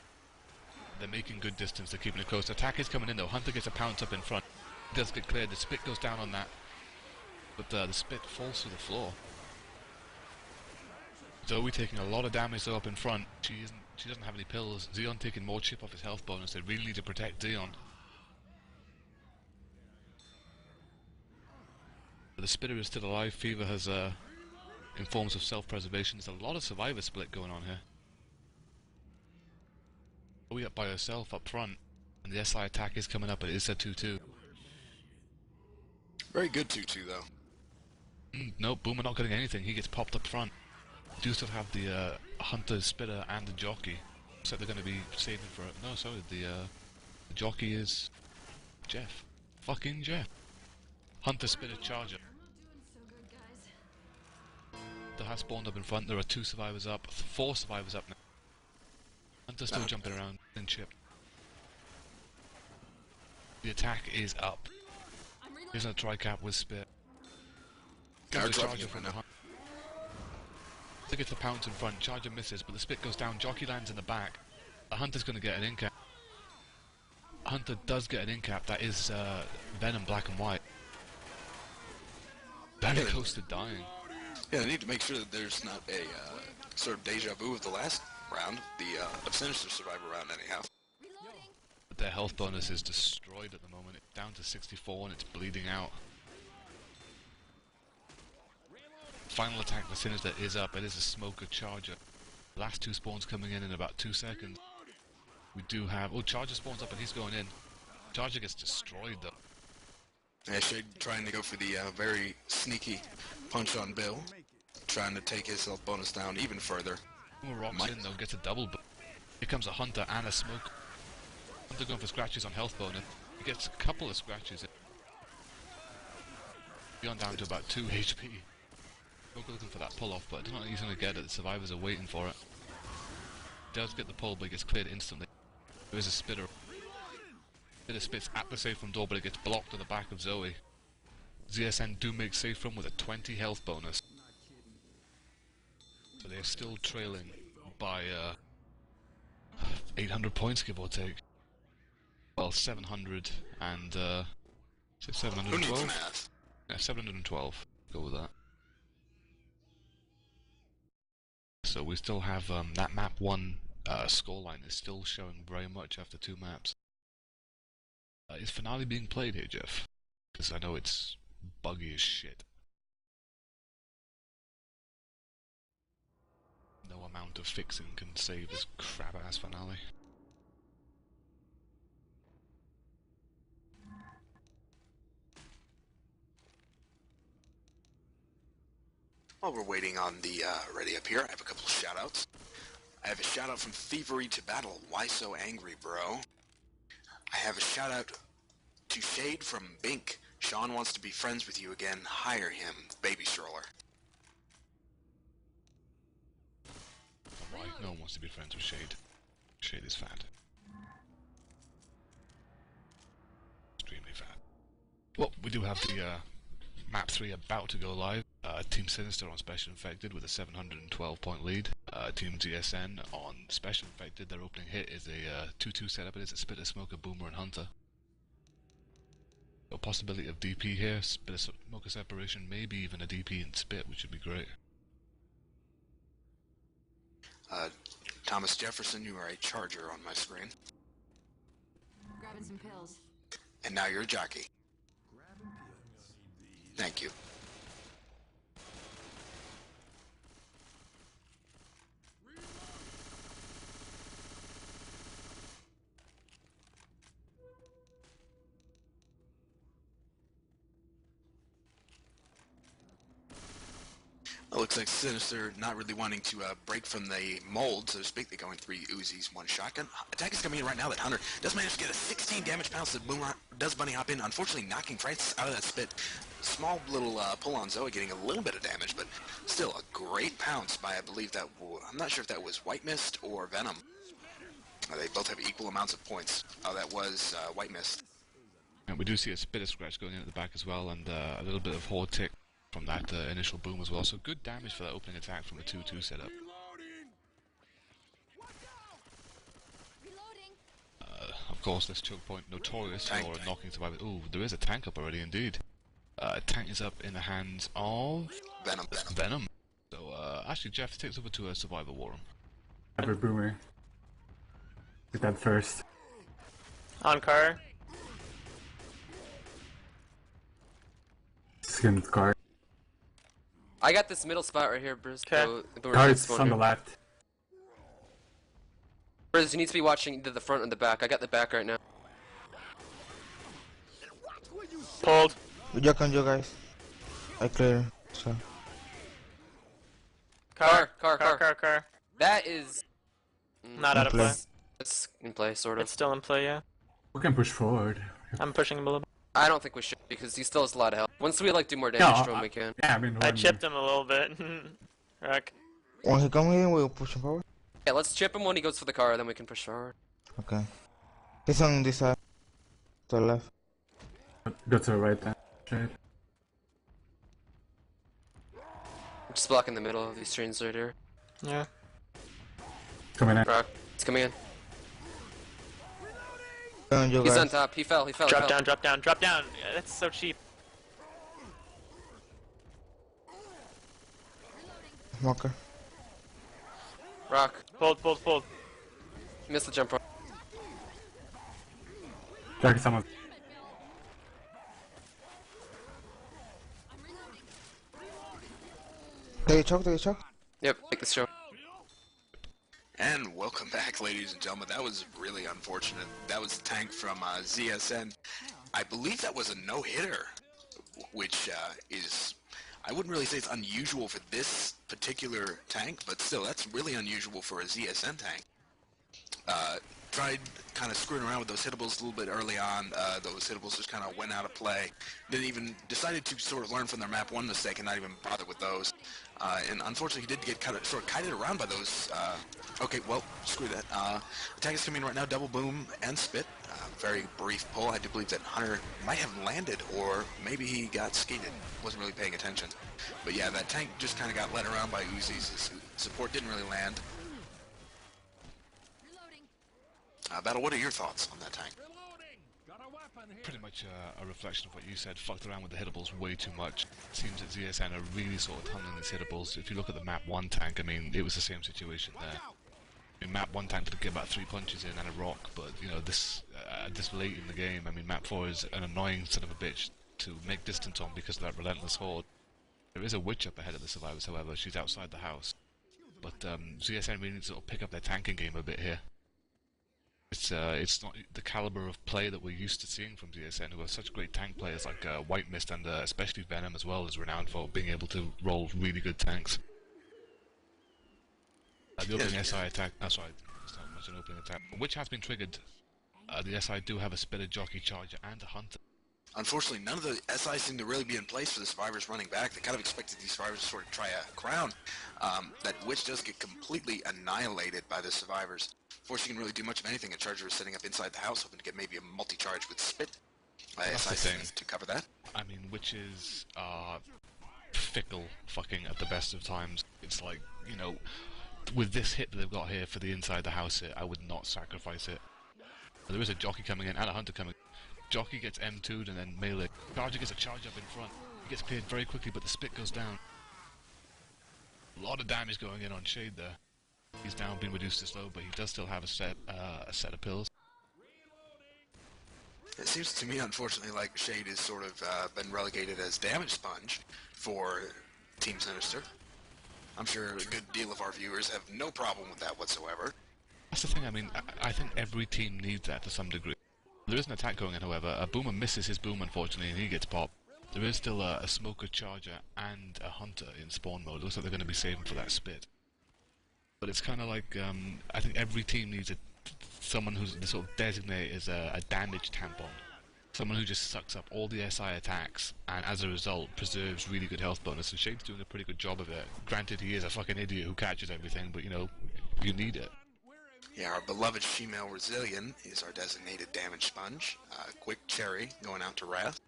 They're making good distance, they're keeping it close. Attack is coming in though. Hunter gets a pounce up in front. It does get cleared. The spit goes down on that. But the spit falls to the floor. Zoe taking a lot of damage though up in front. She doesn't have any pills. Xeon taking more chip off his health bonus. They really need to protect Xeon. The Spitter is still alive. Fever has in forms of self-preservation. There's a lot of survivor split going on here. We up by herself up front, and the SI attack is coming up, but it is a 2-2. Very good 2-2 though. Nope, Boomer not getting anything. He gets popped up front. We do still have the Hunter, Spitter, and the Jockey. Looks like they're going to be saving for it. No, sorry, the Jockey is Jeff. Fucking Jeff. Hunter, Spitter, Charger. Hunter has spawned up in front. There are 2 survivors up, 4 survivors up now. Hunter's still jumping around in chip. The attack is up. Here's a tri-cap with Spit. Goes the Charger from behind. They get the pounce in front. Charger misses, but the Spit goes down. Jockey lands in the back. The Hunter's going to get an in-cap. Hunter does get an in-cap. That is Venom black and white. Very close to dying. Yeah, they need to make sure that there's not a sort of deja vu of the last round, the Sinister Survivor round anyhow. But their health bonus is destroyed at the moment. It's down to 64 and it's bleeding out. Final attack for Sinister is up. It is a Smoker Charger. Last 2 spawns coming in about 2 seconds. We do have... Oh, Charger spawns up and he's going in. Charger gets destroyed though. Yeah, Shade trying to go for the very sneaky punch on Bill, trying to take his health bonus down even further. Boomer rocks in though, gets a double. Here comes a Hunter and a Smoke. Hunter going for scratches on health bonus. He gets a couple of scratches. Beyond down to about 2 HP. Smoke looking for that pull off, but I don't know if he's going to get it. The survivors are waiting for it. Does get the pull, but he gets cleared instantly. There is a Spitter. Spitter spits at the safe room door, but it gets blocked to the back of Zoe. ZSN do make safe room with a 20 health bonus. So they're still trailing by 800 points, give or take. Well, 700 and is it 712? Yeah, 712. Go with that. So we still have that map 1 scoreline is still showing very much after 2 maps. Is Finale being played here, Jeff? Because I know it's buggy as shit. No amount of fixing can save this crap-ass Finale. While we're waiting on the ready up here, I have a couple of shout-outs. I have a shout-out from Thievery to Battle. Why so angry, bro? I have a shout-out to Shade from Bink. Sean wants to be friends with you again. Hire him. Baby stroller. Why? No one wants to be friends with Shade. Shade is fat. Extremely fat. Well, we do have the map 3 about to go live. Team Sinister on Special Infected with a 712 point lead. Team GSN on Special Infected, their opening hit is a 2-2 setup. It is a Spitter, Smoker, Boomer and Hunter. A possibility of DP here, Spitter, Smoker separation, maybe even a DP and Spit, which would be great. Thomas Jefferson, you are a Charger on my screen. Grabbing some pills. And now you're a Jockey. Thank you. It looks like Sinister not really wanting to break from the mold, so to speak. They're going 3 Uzis, 1 shotgun. Attack is coming in right now. That Hunter does manage to get a 16 damage pounce. That Boomer does bunny hop in, unfortunately knocking Francis out of that Spit. Small little pull on Zoe, getting a little bit of damage, but still a great pounce by, I believe that, I'm not sure if that was White Mist or Venom. They both have equal amounts of points. Oh, that was White Mist. And we do see a Spitter scratch going in at the back as well, and a little bit of Horde tick from that initial boom as well. So good damage for that opening attack from the 2-2 setup. Of course, this choke point notorious for knocking survivors. Ooh, there is a tank up already, indeed. Tank is up in the hands of Venom. So actually, Jeff takes over to a Survivor War Room. Have a Boomer. Get that first. On car. skinned card. I got this middle spot right here, Briz. Okay. Card's on the left. Briz, you need to be watching either the front or the back. I got the back right now. Pulled. You can you guys. I clear. So. Car. That is Not out of play. it's in play, sort of. It's still in play, yeah. We can push forward. I'm pushing him a little bit. I don't think we should because he still has a lot of health. Once we like do more damage to him, I- we can. Yeah, I mean, I when- chipped him a little bit. Rock. When he comes in, we'll push him forward. Yeah, let's chip him when he goes for the car, then we can push forward. Okay. He's on this side. To the left. Go to the right then. Shade. I'm just blocking the middle of these trains right here. Yeah. Coming in. Rock, he's coming in. On you He's guys. on top. He fell. Drop down, drop down, drop down. Yeah, that's so cheap. Smoker. Rock, Pulled. missed the jump rope. Jack, someone. Take a choke. Yep, take this show. And welcome back, ladies and gentlemen. That was really unfortunate. That was a tank from ZSN. I believe that was a no-hitter, which is, I wouldn't really say it's unusual for this particular tank, but still, that's really unusual for a ZSN tank. Tried kind of screwing around with those hitables a little bit early on. Those hitables just kind of went out of play. Then even decided to sort of learn from their map 1 mistake and not even bother with those. And unfortunately, he did get sort of kited around by those. Okay, well, screw that. Attack is coming in right now, double boom and spit. Very brief pull. I do believe that Hunter might have landed, or maybe he got skated. Wasn't really paying attention. But yeah, that tank just kind of got led around by Uzis. His support didn't really land. Battle, what are your thoughts on that tank? Pretty much a reflection of what you said. Fucked around with the hitables way too much. Seems that ZSN are really sort of tunneling these hitables. If you look at the map 1 tank, I mean, it was the same situation there. In map 1 tank did get about 3 punches in and a rock, but you know, this late in the game, I mean, map 4 is an annoying son of a bitch to make distance on because of that relentless horde. There is a witch up ahead of the survivors, however. She's outside the house. But ZSN really needs to sort of pick up their tanking game a bit here. It's not the caliber of play that we're used to seeing from ZSN, who have such great tank players like White Mist and especially Venom as well, is renowned for being able to roll really good tanks. The opening SI attack, sorry, it's not much an opening attack, which has been triggered. The SI do have a Spitter, Jockey, Charger and a Hunter. Unfortunately, none of the SIs seem to really be in place for the survivors running back. They kind of expected these survivors to sort of try a crown. That witch does get completely annihilated by the survivors. Before she can really do much of anything, a Charger is setting up inside the house, hoping to get maybe a multi-charge with Spit. SI to cover that. I mean, witches are fickle fucking at the best of times. It's like, you know, with this hit that they've got here for the inside the house hit, I would not sacrifice it. There is a Jockey coming in and a Hunter coming in. Jockey gets M2'd and then melee. Charger gets a charge up in front. He gets cleared very quickly, but the Spit goes down. A lot of damage going in on Shade there. He's now been reduced to slow, but he does still have a set of pills. It seems to me, unfortunately, like Shade has sort of been relegated as damage sponge for Team Sinister. I'm sure a good deal of our viewers have no problem with that whatsoever. That's the thing, I mean, I think every team needs that to some degree. There is an attack going in, however. A Boomer misses his boom, unfortunately, and he gets popped. There is still a Smoker, Charger, and a Hunter in spawn mode. It looks like they're going to be saving for that Spit. But it's kind of like, I think every team needs someone who's sort of designated as a damage tampon. Someone who just sucks up all the SI attacks, and as a result, preserves really good health bonus, and Shade's doing a pretty good job of it. Granted, he is a fucking idiot who catches everything, but you know, you need it. Yeah, our beloved female Resilient is our designated damage sponge. Quick Cherry going out to Wrath.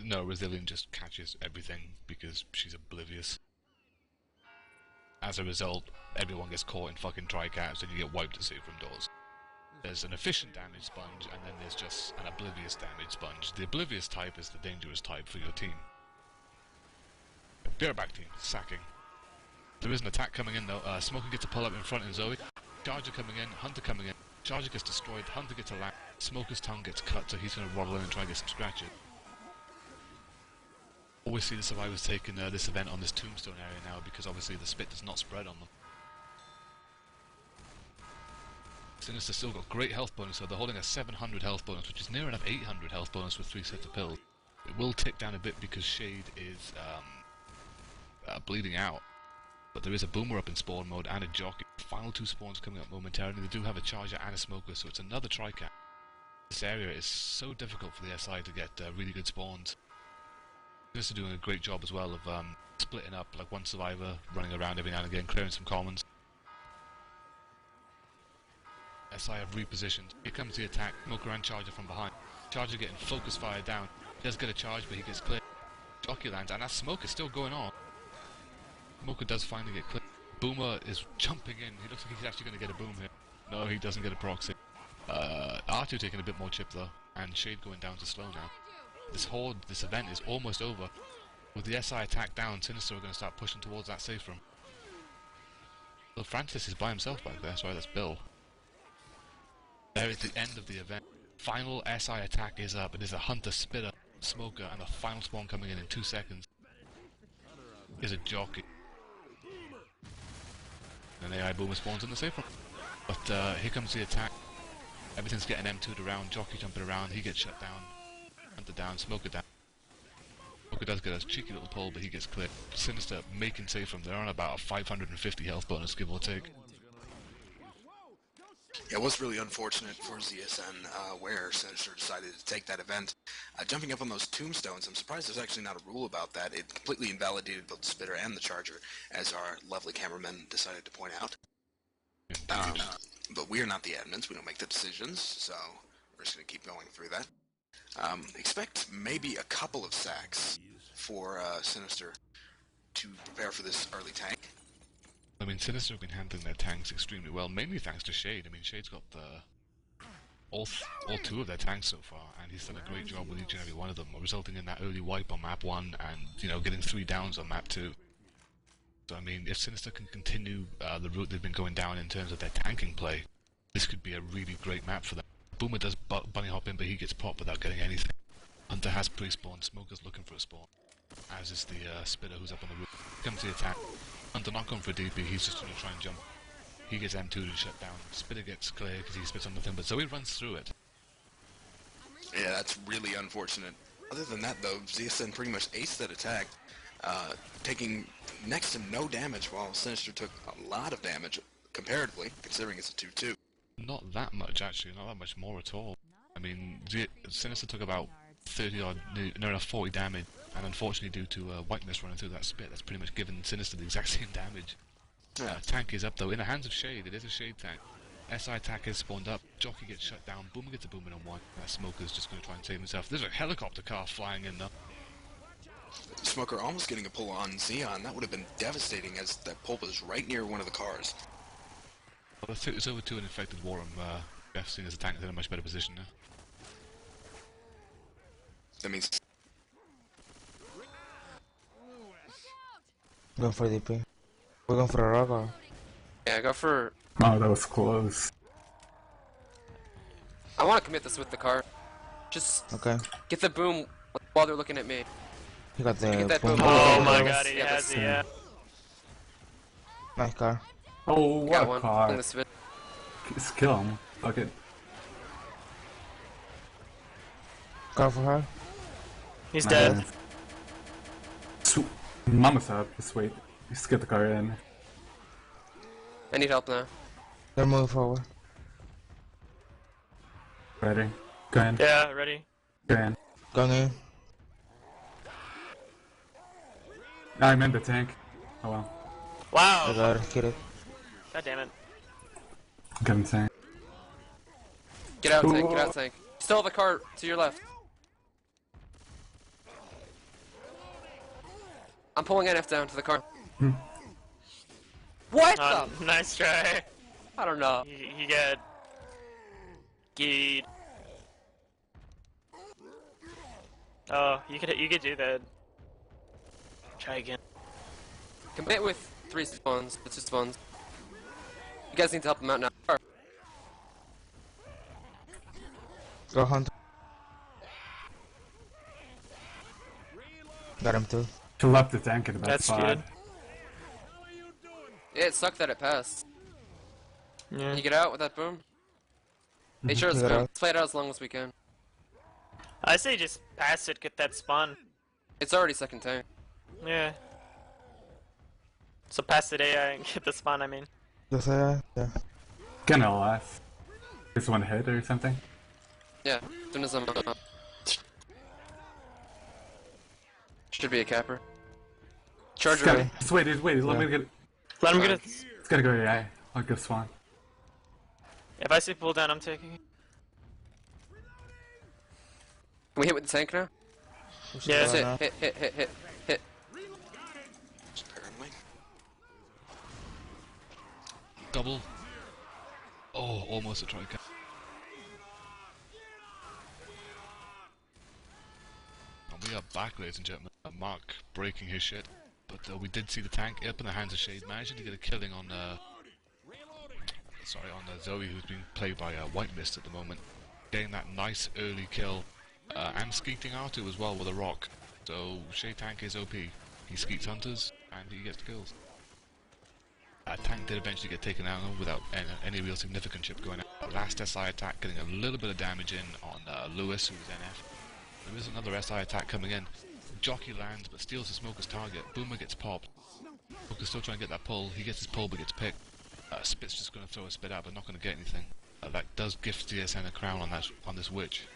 No, Resilient just catches everything because she's oblivious. As a result, everyone gets caught in fucking tri-caps and you get wiped to save from doors. There's an efficient damage sponge, and then there's just an oblivious damage sponge. The oblivious type is the dangerous type for your team. Be right back, team. Sacking. There is an attack coming in though. Smoker gets a pull up in front in Zoe. Charger coming in, Hunter coming in. Charger gets destroyed, Hunter gets a lap. Smoker's tongue gets cut, so he's going to waddle in and try and get some scratches. Always see the survivors taking this event on this tombstone area now because obviously the spit does not spread on them. Sinister still got great health bonus, so they're holding a 700 health bonus, which is near enough 800 health bonus with 3 sets of pills. It will tick down a bit because Shade is bleeding out. But there is a Boomer up in spawn mode and a Jockey. Final 2 spawns coming up momentarily. They do have a Charger and a Smoker, so it's another Tricat. This area is so difficult for the SI to get really good spawns. Sinister doing a great job as well of splitting up, like one survivor running around every now and again, clearing some commons. SI have repositioned. Here comes the attack. Smoker and Charger from behind. Charger getting focus fire down. He does get a charge, but he gets cleared. Jockey lands, and that smoke is still going on. Smoker does finally get cleared. Boomer is jumping in. He looks like he's actually going to get a boom here. No, he doesn't get a proxy. R2 taking a bit more chip though, and Shade going down to slow now. This event is almost over. With the SI attack down, Sinister are going to start pushing towards that safe room. Well, Francis is by himself back there. Sorry, that's Bill. There is the end of the event. Final SI attack is up. It is a Hunter, Spitter, Smoker, and the final spawn coming in 2 seconds. Is a Jockey. An AI Boomer spawns in the safe room. But here comes the attack. Everything's getting M2'd around. Jockey jumping around. He gets shut down. Hunter down. Smoker down. Smoker does get a cheeky little pull, but he gets cleared. Sinister making safe room. They're on about a 550 health bonus, give or take. Yeah, it was really unfortunate for ZSN where Sinister decided to take that event. Jumping up on those tombstones, I'm surprised there's actually not a rule about that. It completely invalidated both the Spitter and the Charger, as our lovely cameraman decided to point out. But we are not the admins, we don't make the decisions, so we're just going to keep going through that. Expect maybe a couple of sacks for Sinister to prepare for this early tank. I mean, Sinister have been handling their tanks extremely well, mainly thanks to Shade. I mean, Shade's got all 2 of their tanks so far, and he's done a great job with each and every one of them, resulting in that early wipe on map 1 and, you know, getting 3 downs on map 2. So, I mean, if Sinister can continue the route they've been going down in terms of their tanking play, this could be a really great map for them. Boomer does bunny hop in, but he gets popped without getting anything. Hunter has pre-spawn, Smoker's looking for a spawn, as is the Spitter who's up on the roof. Comes the attack. Hunter not going for a DP, he's just going to try and jump. He gets M2'd and shut down. Spitter gets clear because he spits on nothing, but so he runs through it. Yeah, that's really unfortunate. Other than that, though, ZSN pretty much aced that attack, taking next to no damage, while Sinister took a lot of damage, comparatively, considering it's a 2-2. Not that much, actually, not that much more at all. I mean, Sinister took about 30 odd, near enough 40 damage, and unfortunately due to White Mist running through that spit, that's pretty much given Sinister the exact same damage. Tank is up though, in the hands of Shade. It is a Shade tank. SI attack is spawned up, Jockey gets shut down, Boomer gets a booming on 1, that Smoker's just going to try and save himself. There's a helicopter car flying in though. Smoker almost getting a pull on Xeon. That would have been devastating, as that pull was right near one of the cars. Well, it's over to an infected Warren. Jeff, seeing as the tank is in a much better position now. That means... Going for DP. We're going for a rock or? Yeah, go for... Oh, that was close. I want to commit this with the car. Just Okay. get the boom while they're looking at me. He got the Get that boom. Oh my god, he Yeah, has it, yeah. Nice car. Oh, what Got a one. car. In this vid. Just kill him. Fuck it. Car for her. He's dead. Nice. Mama's up. Just wait. Just get the car in. I need help now. They're moving forward. Ready. Go in. Yeah, ready. Go in. Going in. I'm in the tank. Oh well. I Wow! got it. Get it. God damn it. Get in the tank. Get out, tank. Get out, tank. Still have the car to your left. I'm pulling NF down to the car. What the? Nice try. I don't know. You get... Geed. Oh, you could do that. Try again. Commit with 3 spawns. It's 2 spawns. You guys need to help him out now. Car. Go hunt. Got him too. Fill up the tank in that That's spot. good. Yeah, it sucked that it passed. Yeah. Can you get out with that boom? Make sure it's Get boom. out. Let's play it out as long as we can. I say just pass it, get that spawn. It's already second tank. Yeah. So pass it AI and get the spawn, I mean. Just yeah. Gonna last. Just one hit or something. Yeah, as soon as I'm up. Should be a capper. Charger. Okay. Just wait, let me get. Let him get it. It's gotta go AI. I'll go Swan. If I see pull down, I'm taking it. Can we hit with the tank now? Yeah. That's no. it. Hit. Apparently. Double. Oh, almost a try catch. And we are back, ladies and gentlemen. Mark breaking his shit. But we did see the tank up in the hands of Shade, managing to get a killing on Zoe, who's being played by White Mist at the moment. Getting that nice early kill, and skeeting R2 as well with a rock. So Shade tank is OP. He skeets hunters, and he gets kills. Tank did eventually get taken out without any real significant chip going out. Last SI attack getting a little bit of damage in on Lewis, who was NF. There is another SI attack coming in. Jockey lands but steals the Smoker's target. Boomer gets popped. Smoker's still trying to get that pull. He gets his pull but gets picked. Spit's just going to throw a spit out but not going to get anything. That does gift DSN a crown on this witch.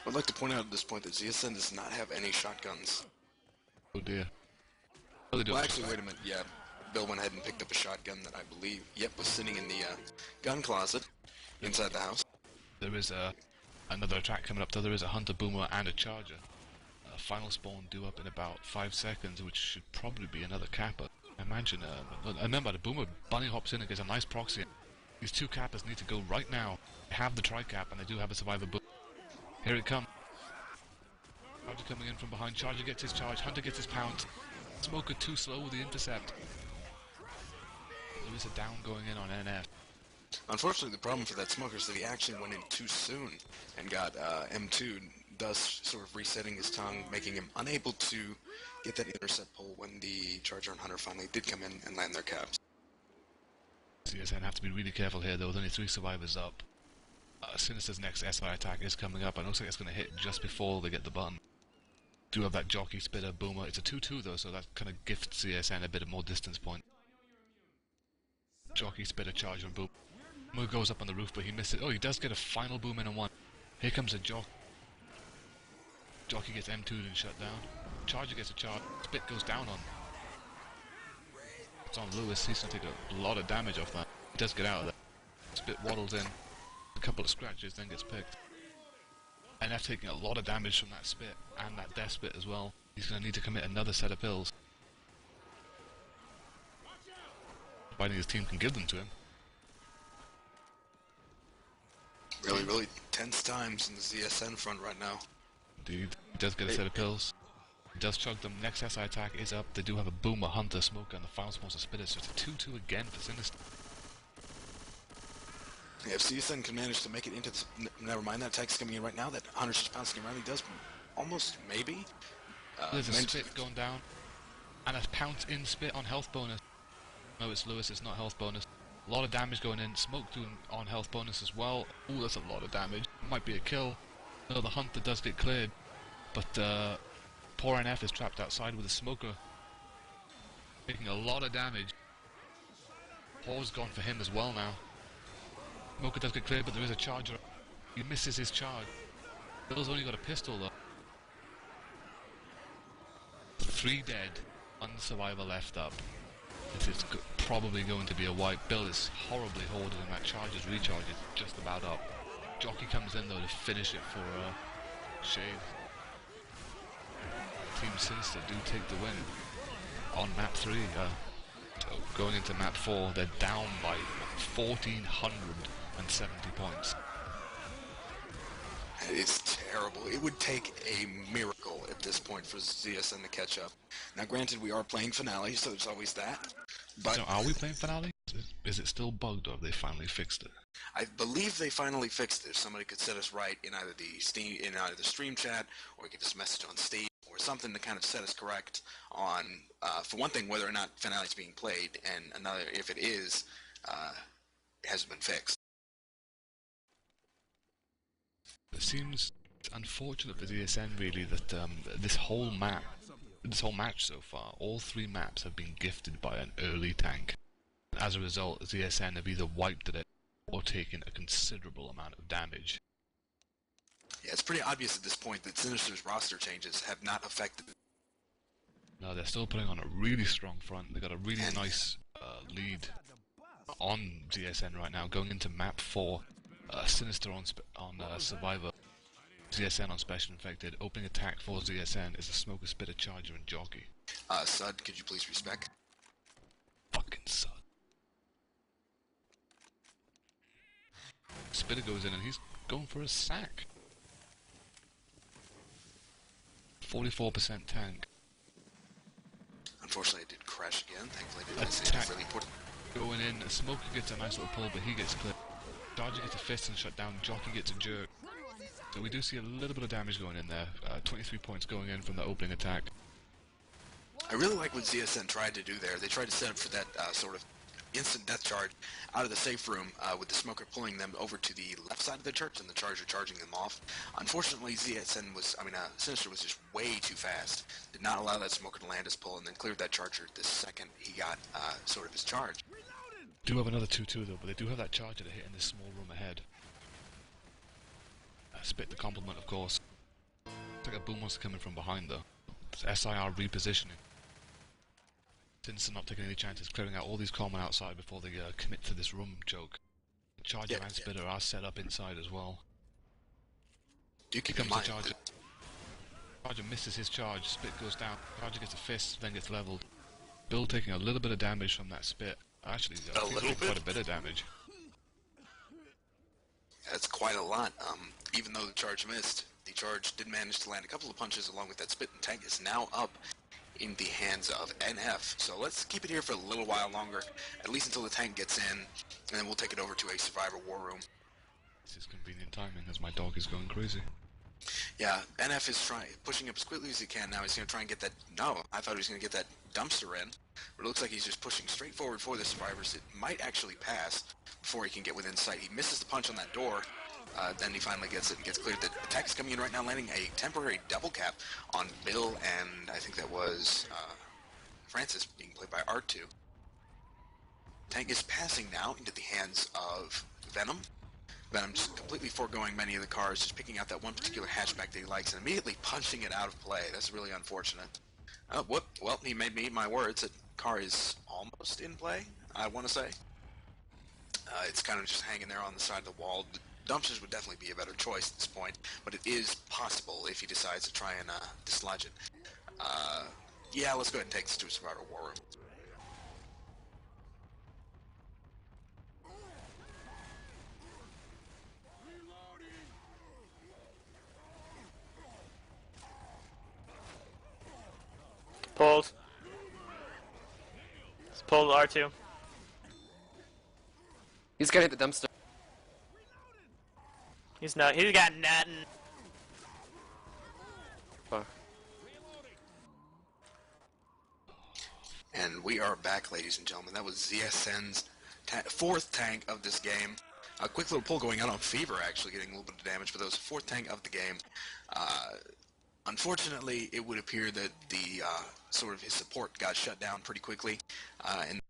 I'd like to point out at this point that ZSN does not have any shotguns. Oh dear. Oh, they do. Well, actually, wait a minute. Yeah, Bill went ahead and picked up a shotgun that I believe, was sitting in the gun closet inside the house. There is another attack coming up though. There is a Hunter, Boomer and a Charger. Final spawn due up in about 5 seconds, which should probably be another Kappa. Imagine, remember the Boomer bunny hops in and gets a nice proxy. These two Kappas need to go right now. They have the tri-cap and they do have a survivor boom. Here it comes. Charger coming in from behind. Charger gets his charge. Hunter gets his pounce. Smoker too slow with the intercept. There is a down going in on NF. Unfortunately, the problem for that Smoker is that he actually went in too soon and got M2, thus sort of resetting his tongue, making him unable to get that intercept pull when the Charger and Hunter finally did come in and land their caps. CSN have to be really careful here though, with only 3 survivors up. Sinister's next SI attack is coming up, and it looks like it's going to hit just before they get the button. Do have that Jockey, Spitter, Boomer. It's a 2-2 though, so that kind of gifts CSN a bit of more distance point. Jockey, Spitter, Charger, and Boom. Boomer goes up on the roof, but he misses. Oh, he does get a final boom in on 1. Here comes a Jockey. Jockey gets M2'd and shut down. Charger gets a charge. Spit goes down on. It's on Lewis. He's going to take a lot of damage off that. He does get out of there. Spit waddles in. A couple of scratches, then gets picked. NF taking a lot of damage from that spit and that death spit as well. He's going to need to commit another set of pills. Providing his team can give them to him. Really tense times in the ZSN front right now. Indeed. He does get a set of pills. He does chug them. Next SI attack is up. They do have a Boomer, Hunter, Smoker, and the final spawns of Spitter, so it's a 2-2 again for Cynister. Yeah, if CSN can manage to make it into this, never mind, that attack's coming in right now, that Hunter's just bouncing around, he does almost, maybe. There's a spit going down, and a pounce in spit on health bonus. No, it's Lewis, it's not health bonus. A lot of damage going in, Smoke doing on health bonus as well. Ooh, that's a lot of damage. Might be a kill. No, the Hunter does get cleared, but poor NF is trapped outside with a Smoker. Taking a lot of damage. Paul's gone for him as well now. Smoker does get cleared, but there is a Charger. He misses his charge. Bill's only got a pistol though. 3 dead, 1 survivor left up. This is probably going to be a wipe. Bill is horribly hoarded and that Charger's recharge is just about up. Jockey comes in though to finish it for Shade. Team Cynister do take the win on map 3. So going into map 4, they're down by 1,470 points. It's terrible. It would take a miracle at this point for ZSN to catch up. Now, granted, we are playing Finale, so there's always that. But So are we playing Finale? Is it still bugged, or have they finally fixed it? I believe they finally fixed it. If somebody could set us right in either the stream chat, or get us message on Steam, or something to kind of set us correct on, for one thing, whether or not Finale is being played, and another, if it is, it hasn't been fixed. It seems unfortunate for ZSN really that this whole match so far, all 3 maps have been gifted by an early tank. As a result, ZSN have either wiped it or taken a considerable amount of damage. Yeah, it's pretty obvious at this point that Sinister's roster changes have not affected. No, they're still putting on a really strong front. They got a really nice lead on ZSN right now, going into map 4. Sinister on Survivor, ZSN on Special Infected. Opening attack for ZSN is a Smoker, Spitter, Charger, and Jockey. Sud, could you please respect? Fucking Sud. Spitter goes in and he's going for a sack. 44% tank. Unfortunately, I did crash again. Thankfully, I didn't Attack really put. Going in, Smoker gets a nice little pull, but he gets clipped. Charger gets a fist and shut down. Jockey gets a jerk. So we do see a little bit of damage going in there. 23 points going in from the opening attack. I really like what ZSN tried to do there. They tried to set up for that sort of instant death charge out of the safe room, with the Smoker pulling them over to the left side of the church and the Charger charging them off. Unfortunately, Sinister was just way too fast. Did not allow that Smoker to land his pull, and then cleared that Charger the second he got sort of his charge. Do have another 2-2 though, but they do have that Charger to hit in this small room ahead. Spit the compliment, of course. Looks like a boom wants to come in from behind though. It's SIR repositioning. Sinister not taking any chances, clearing out all these common outside before they commit to this room choke. Charger and Spitter are set up inside as well. Here comes the Charger. Charger misses his charge, Spit goes down, Charger gets a fist, then gets leveled. Bill taking a little bit of damage from that Spit. Actually, quite a bit of damage. That's quite a lot. Even though the charge missed, the charge did manage to land a couple of punches along with that Spit, and tank is now up in the hands of NF. So let's keep it here for a little while longer, at least until the tank gets in, and then we'll take it over to a Survivor War Room. This is convenient timing as my dog is going crazy. Yeah, NF is pushing up as quickly as he can now. He's going to try and get that... No, I thought he was going to get that dumpster in. But it looks like he's just pushing straight forward for the Survivors. It might actually pass before he can get within sight. He misses the punch on that door. Then he finally gets it and gets cleared. The attack is coming in right now, landing a temporary double cap on Bill, and I think that was Francis, being played by R2. Tank is passing now into the hands of Venom. Venom just completely foregoing many of the cars, just picking out that one particular hatchback that he likes and immediately punching it out of play. That's really unfortunate. Whoop. Well, he made me eat my words. That car is almost in play, I want to say. It's kind of just hanging there on the side of the wall. The dumpsters would definitely be a better choice at this point, but it is possible if he decides to try and dislodge it. Yeah, let's go ahead and take this to a Survivor War Room. Pulled. It's pulled R2. He's gonna hit the dumpster. He's not. He's got nothing. Fuck. And we are back, ladies and gentlemen. That was ZSN's fourth tank of this game. A quick little pull going out on Fever, actually getting a little bit of damage, but that was the fourth tank of the game. Unfortunately, it would appear that the sort of his support got shut down pretty quickly, and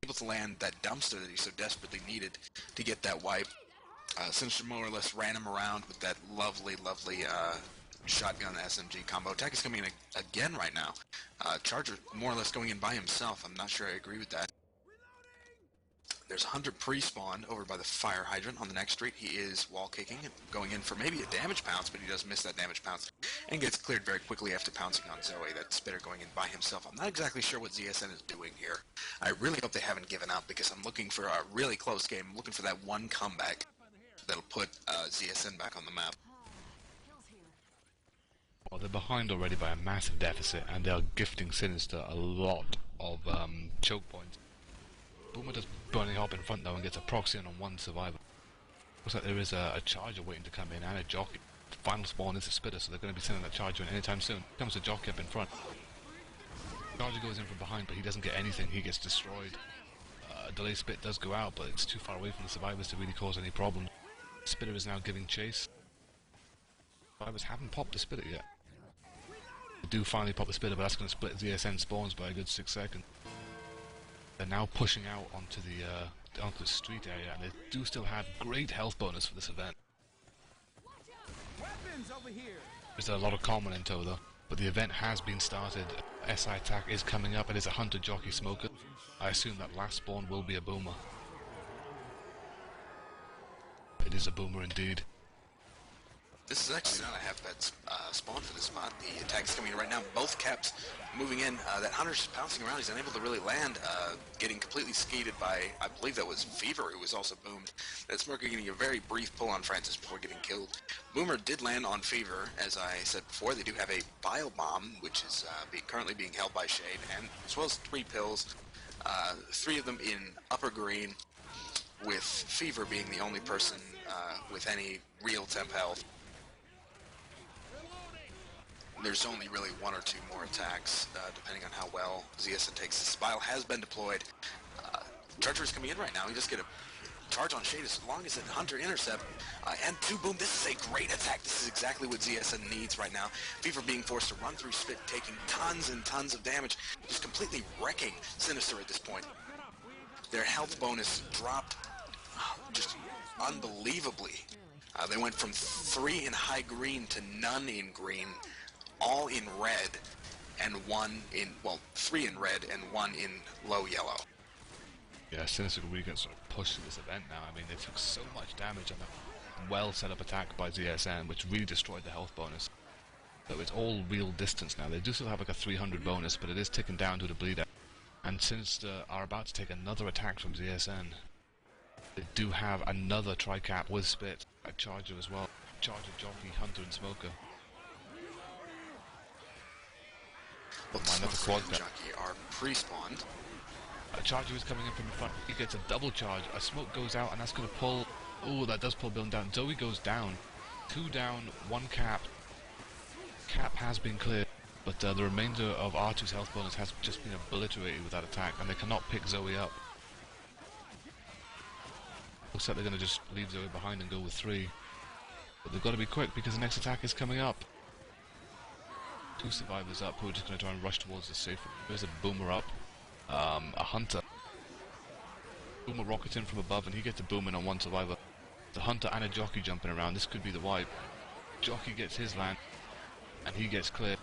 able to land that dumpster that he so desperately needed to get that wipe. Sinister more or less ran him around with that lovely shotgun SMG combo. Attack is coming in again right now. Charger more or less going in by himself. I'm not sure I agree with that. There's 100 pre-spawn over by the fire hydrant on the next street. He is wall kicking and going in for maybe a damage pounce, but he does miss that damage pounce and gets cleared very quickly after pouncing on Zoe. That Spitter going in by himself. I'm not exactly sure what ZSN is doing here. I really hope they haven't given up, because I'm looking for a really close game. I'm looking for that one comeback that'll put ZSN back on the map. Well, they're behind already by a massive deficit, and they are gifting Cynister a lot of choke points. Boomer does bunny hop in front though and gets a proxy on one survivor. Looks like there is a charger waiting to come in and a jockey. The final spawn is a spitter, so they're going to be sending that charger in anytime soon. Comes a jockey up in front. Charger goes in from behind, but he doesn't get anything. He gets destroyed. Delay spit does go out, but it's too far away from the survivors to really cause any problems. Spitter is now giving chase. Survivors haven't popped the spitter yet. They do finally pop the spitter, but that's going to split ZSN spawns by a good 6 seconds. They're now pushing out onto the street area, and they do still have great health bonus for this event. Weapons over here. There's a lot of common in tow though, but the event has been started. SI attack is coming up. It is a hunter jockey smoker. I assume that last spawn will be a boomer. It is a boomer indeed. This is actually not a half-bad spawn for this spot. The attack's coming in right now. Both caps moving in. That hunter's pouncing around. He's unable to really land, getting completely skated by, I believe that was Fever, who was also boomed. That Smirker getting a very brief pull on Francis before getting killed. Boomer did land on Fever, as I said before. They do have a Bile Bomb, which is currently being held by Shade, and as well as 3 pills. 3 of them in upper green, with Fever being the only person with any real temp health. There's only really 1 or 2 more attacks, depending on how well ZSN takes this. Bile has been deployed. Treachery's coming in right now. He just get a charge on Shade as long as the Hunter intercept. And 2 boom. This is a great attack. This is exactly what ZSN needs right now. Fever being forced to run through Spit, taking tons and tons of damage, just completely wrecking Cynister at this point. Their health bonus dropped just unbelievably. They went from 3 in high green to none in green, all in red, and 1 in, well, 3 in red and 1 in low yellow. Yeah, Cynister really gets sort of pushed in this event now. I mean, they took so much damage on a well set up attack by ZSN, which really destroyed the health bonus. So it's all real distance now. They do still have like a 300 bonus, but it is ticking down to the bleed out. And Cynister are about to take another attack from ZSN. They do have another tri-cap with Spit, a Charger as well. Charger, Jockey, Hunter and Smoker. Well, Another quad cap. Jockey are pre-spawned. A Charger is coming in from the front. He gets a double charge. A smoke goes out, and that's going to pull. Oh, that does pull Bill down. Zoe goes down. 2 down, 1 cap. Cap has been cleared, but the remainder of R2's health bonus has just been obliterated with that attack, and they cannot pick Zoe up. Looks like they're going to just leave Zoe behind and go with 3. But they've got to be quick because the next attack is coming up. 2 survivors up who are just going to try and rush towards the safe. There's a Boomer up. A Hunter. Boomer rockets in from above and he gets a boom in on 1 survivor. The Hunter and a Jockey jumping around. This could be the wipe. Jockey gets his land and he gets cleared.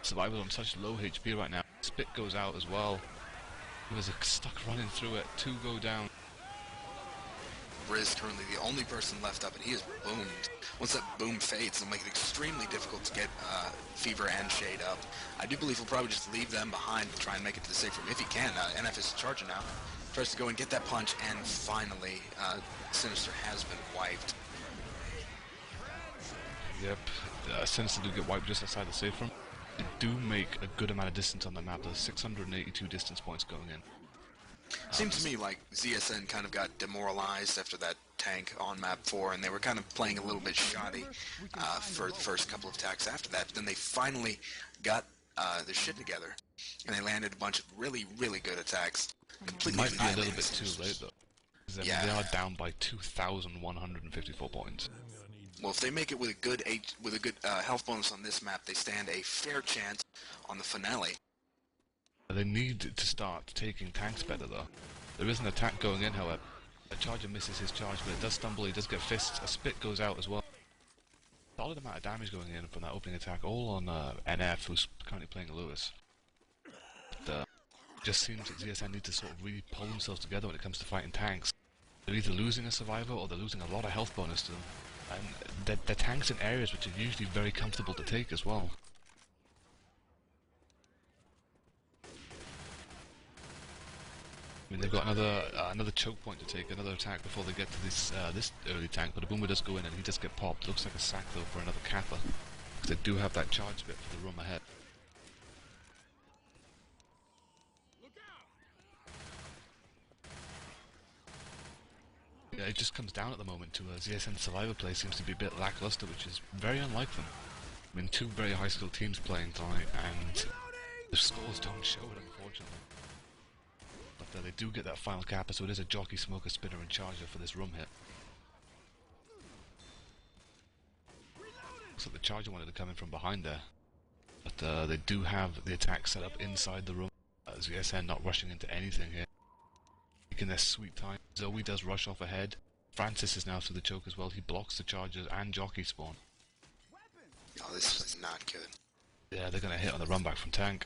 Survivor's on such low HP right now. Spit goes out as well. He was stuck running through it. 2 go down. Riz currently the only person left up, and he is boomed. Once that boom fades, it'll make it extremely difficult to get Fever and Shade up. I do believe he'll probably just leave them behind to try and make it to the safe room if he can. NF is charging now. Tries to go and get that punch, and finally, Cynister has been wiped. Yep, Cynister do get wiped just outside the safe room. They do make a good amount of distance on the map. There's 682 distance points going in. Seems to me like ZSN kind of got demoralized after that tank on map 4, and they were kind of playing a little bit shoddy for the first couple of attacks after that. But then they finally got their shit together, and they landed a bunch of really, really good attacks. Completely Might be a little annihilated bit too Cynister. late though. I mean, Yeah. they are down by 2,154 points. Well, if they make it with a good health bonus on this map, they stand a fair chance on the finale. They need to start taking tanks better though. There is an attack going in, however. A Charger misses his charge, but it does stumble, he does get fists. A Spit goes out as well. Solid amount of damage going in from that opening attack, all on NF, who's currently playing Lewis. But, just seems that ZSN need to sort of really pull themselves together when it comes to fighting tanks. They're either losing a survivor or they're losing a lot of health bonus to them. And they're tanks in areas which are usually very comfortable to take as well. I mean, they've got another choke point to take, another attack before they get to this this early tank, but a Boomer does go in and he does get popped. Looks like a sack though for another Kappa. They do have that charge bit for the room ahead. Yeah, it just comes down at the moment to ZSN Survivor play seems to be a bit lackluster, which is very unlike them. I mean, two very high-skilled teams playing tonight, and the scores don't show it, unfortunately. But they do get that final capper, so it is a jockey, smoker, spinner, and charger for this room hit. Looks like the charger wanted to come in from behind there, but they do have the attack set up inside the room. ZSN not rushing into anything here. Taking their sweet time. Zoe does rush off ahead. Francis is now through the choke as well. He blocks the chargers and jockey spawn. Oh, this is not good. Yeah, they're going to hit on the run back from tank.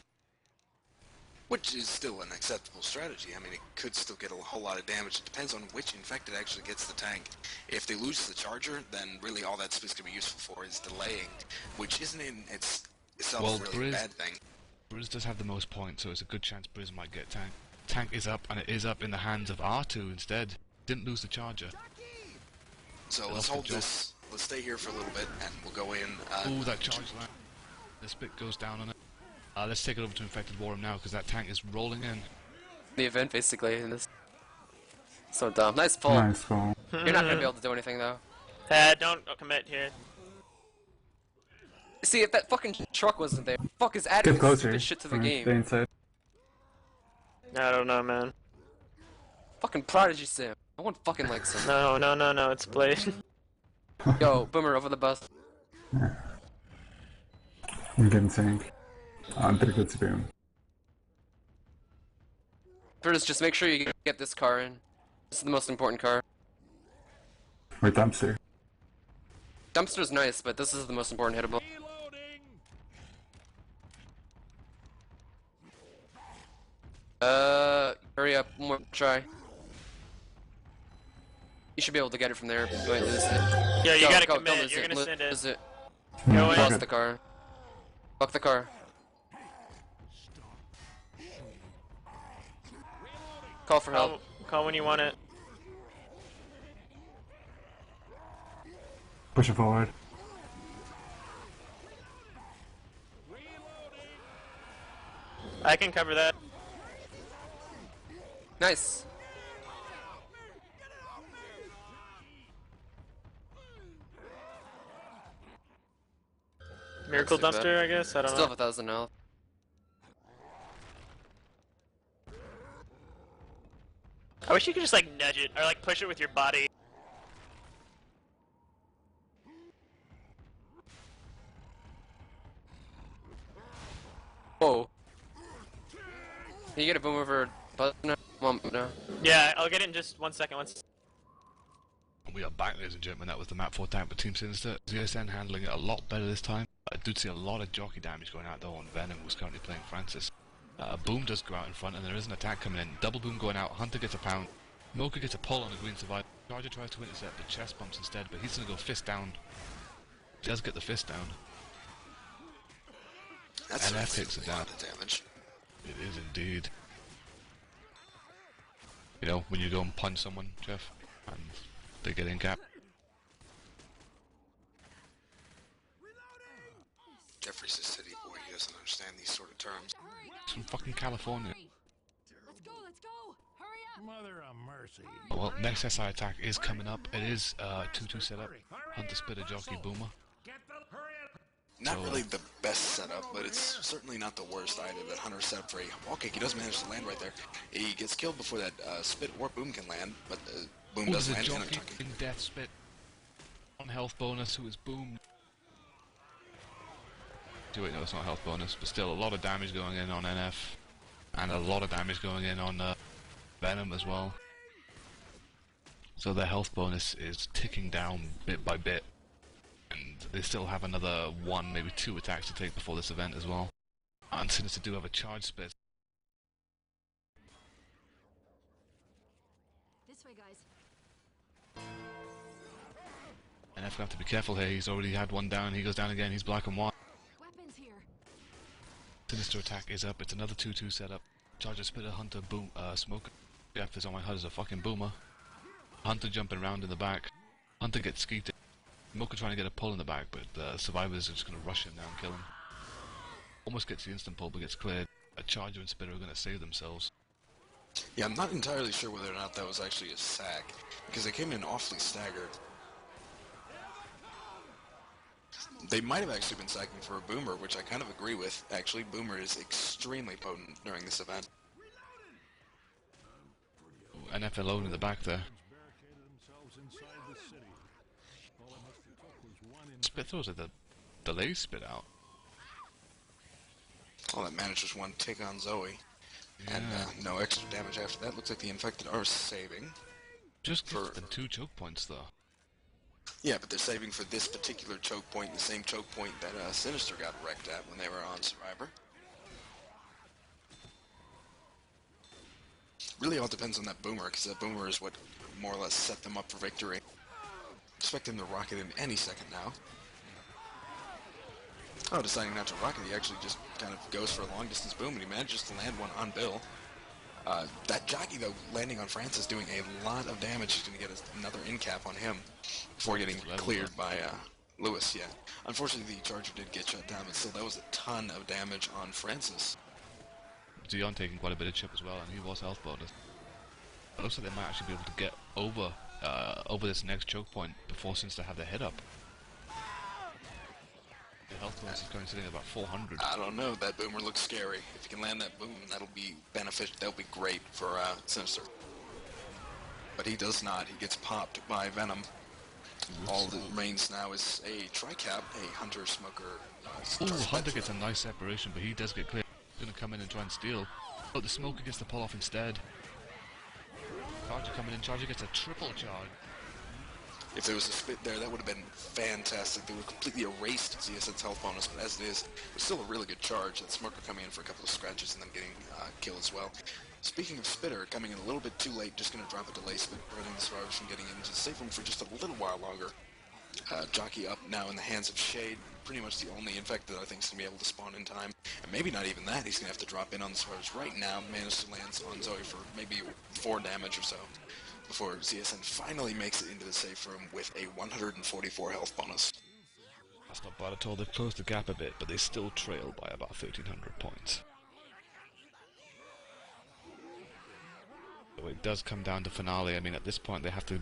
Which is still an acceptable strategy. I mean, it could still get a whole lot of damage. It depends on which infected actually gets the tank. If they lose the charger, then really all that space can be useful for is delaying, which isn't in itself really a bad thing. Briz does have the most points, so it's a good chance Briz might get tank. Tank is up, and it is up in the hands of R2 instead. Didn't lose the charger. So let's hold this. Let's stay here for a little bit, and we'll go in. Ooh, that charge line. The spit goes down on it. Let's take it over to Infected Warham now, because that tank is rolling in. The event, basically, in this. So dumb. Nice pull. Nice pull. You're not gonna be able to do anything, though. Don't commit here. See, if that fucking truck wasn't there, fuck is adding Get closer. stupid shit to the Stay game. inside. I don't know, man. Fucking Prodigy Sim. No one fucking likes him. No, it's Blade. Yo, Boomer, over the bus. I'm getting tank. I'm pretty good to boom. Brutus, just make sure you get this car in. This is the most important car. Or dumpster. Dumpster's nice, but this is the most important hittable. Hurry up, one more try. You should be able to get it from there, but you might lose it. Yeah, you gotta go, commit, lose you're it, gonna send it. lose it. Go in. Lost the car. Fuck the car. Call for help. Call when you want it. Pushing forward. I can cover that. Nice. Miracle Not too bad. dumpster, I guess. I don't Still know. have 1,000 health. I wish you could just like nudge it or like push it with your body. Whoa. Can you get a boom over button? No. Yeah, I'll get it in just 1 second. We are back, ladies and gentlemen. That was the map 4 tank with Team Sinister. ZSN handling it a lot better this time. I did see a lot of jockey damage going out though on Venom, who's currently playing Francis. Boom does go out in front, and there is an attack coming in. Double Boom going out. Hunter gets a pound. Mocha gets a pull on the green survivor. Charger tries to intercept, but chest bumps instead, but he's going to go fist down. He does get the fist down. That's and that takes it a down. lot of damage. It is indeed. You know, when you go and punch someone, Jeff, and they get in cap. Jeffrey's a city boy. He doesn't understand these sort of terms. It's from fucking California. Let's go! Hurry up! Mother of mercy. Well, next SI attack is coming up. It is 2-2 setup. Hunter Spitter, Jockey, Boomer. Not really the best setup, but it's certainly not the worst either. That Hunter set up for a wall kick. He does manage to land right there. He gets killed before that spit or boom can land, but boom Oh, does there's a land. Jockey in Death Spit. On health bonus, who is Boom. Wait, no, it's not health bonus, but still a lot of damage going in on NF. And a lot of damage going in on Venom as well. So their health bonus is ticking down bit by bit. And they still have another 1, maybe 2 attacks to take before this event as well. And Sinister do have a charge spit. This way, guys. And F gonna have to be careful here, he's already had one down, he goes down again, he's black and white. Weapons here. Sinister attack is up, it's another 2-2 setup. Charger, Spitter, Hunter, Boom, Smoke. Jeff is on my HUD as a fucking boomer. Hunter jumping around in the back. Hunter gets skeeted. Mocha trying to get a pull in the back, but the survivors are just going to rush him now and kill him. Almost gets the instant pull, but gets cleared. A Charger and Spitter are going to save themselves. Yeah, I'm not entirely sure whether or not that was actually a sack, because they came in awfully staggered. They might have actually been sacking for a boomer, which I kind of agree with. Actually, boomer is extremely potent during this event. NFL load in the back there. Spit throws at the delay spit out. All that managed was one tick on Zoe. Yeah. And no extra damage after that. Looks like the infected are saving. Just gives them 2 choke points though. Yeah, but they're saving for this particular choke point, the same choke point that Cynister got wrecked at when they were on Survivor. Really all depends on that boomer, because that boomer is what more or less set them up for victory. Expect him to rocket in any second now. Oh, deciding not to rocket, he actually just kind of goes for a long distance boom, and he manages to land one on Bill. That jockey, though, landing on Francis, doing a lot of damage. He's going to get another in-cap on him before getting cleared by Lewis, yeah. Unfortunately, the Charger did get shut down, but still, that was a ton of damage on Francis. Dion taking quite a bit of chip as well, and he was health bonus. It looks like they might actually be able to get over this next choke point before Sinister have their head up. The health bonus is going sitting at about 400. I don't know, that boomer looks scary. If you can land that boom, that'll be beneficial, that'll be great for Sinister. But he does not, he gets popped by Venom. All that remains now is a tri-cap, a Hunter Smoker. Hunter gets a nice separation, but he does get clear. He's gonna come in and try and steal. But the Smoker gets the pull off instead. Charger coming in, Charger gets a triple charge. If there was a spit there, that would have been fantastic. They would have completely erased ZSN's health bonus, but as it is, it's still a really good charge. That Smoker coming in for a couple of scratches and then getting killed as well. Speaking of Spitter, coming in a little bit too late, just going to drop a delay spit, preventing the survivors from getting into the safe room for just a little while longer. Jockey up now in the hands of Shade, pretty much the only infected I think is going to be able to spawn in time. And maybe not even that, he's going to have to drop in on the survivors right now, manage to land on Zoe for maybe 4 damage or so, before ZSN finally makes it into the safe room with a 144 health bonus. That's not bad at all, they've closed the gap a bit, but they still trail by about 1,300 points. So it does come down to finale. I mean, at this point they have to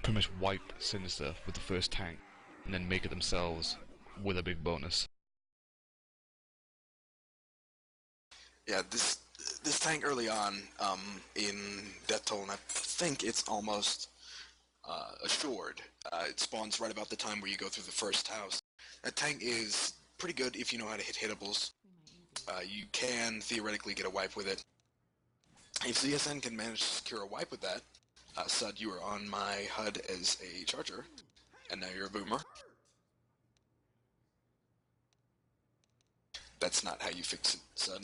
pretty much wipe Sinister with the first tank, and then make it themselves with a big bonus. Yeah, this tank early on in Death Toll, and I think it's almost assured. It spawns right about the time where you go through the first house. That tank is pretty good if you know how to hit hittables. You can theoretically get a wipe with it. If ZSN can manage to secure a wipe with that, Sud, you are on my HUD as a Charger, and now you're a Boomer. That's not how you fix it, Sud.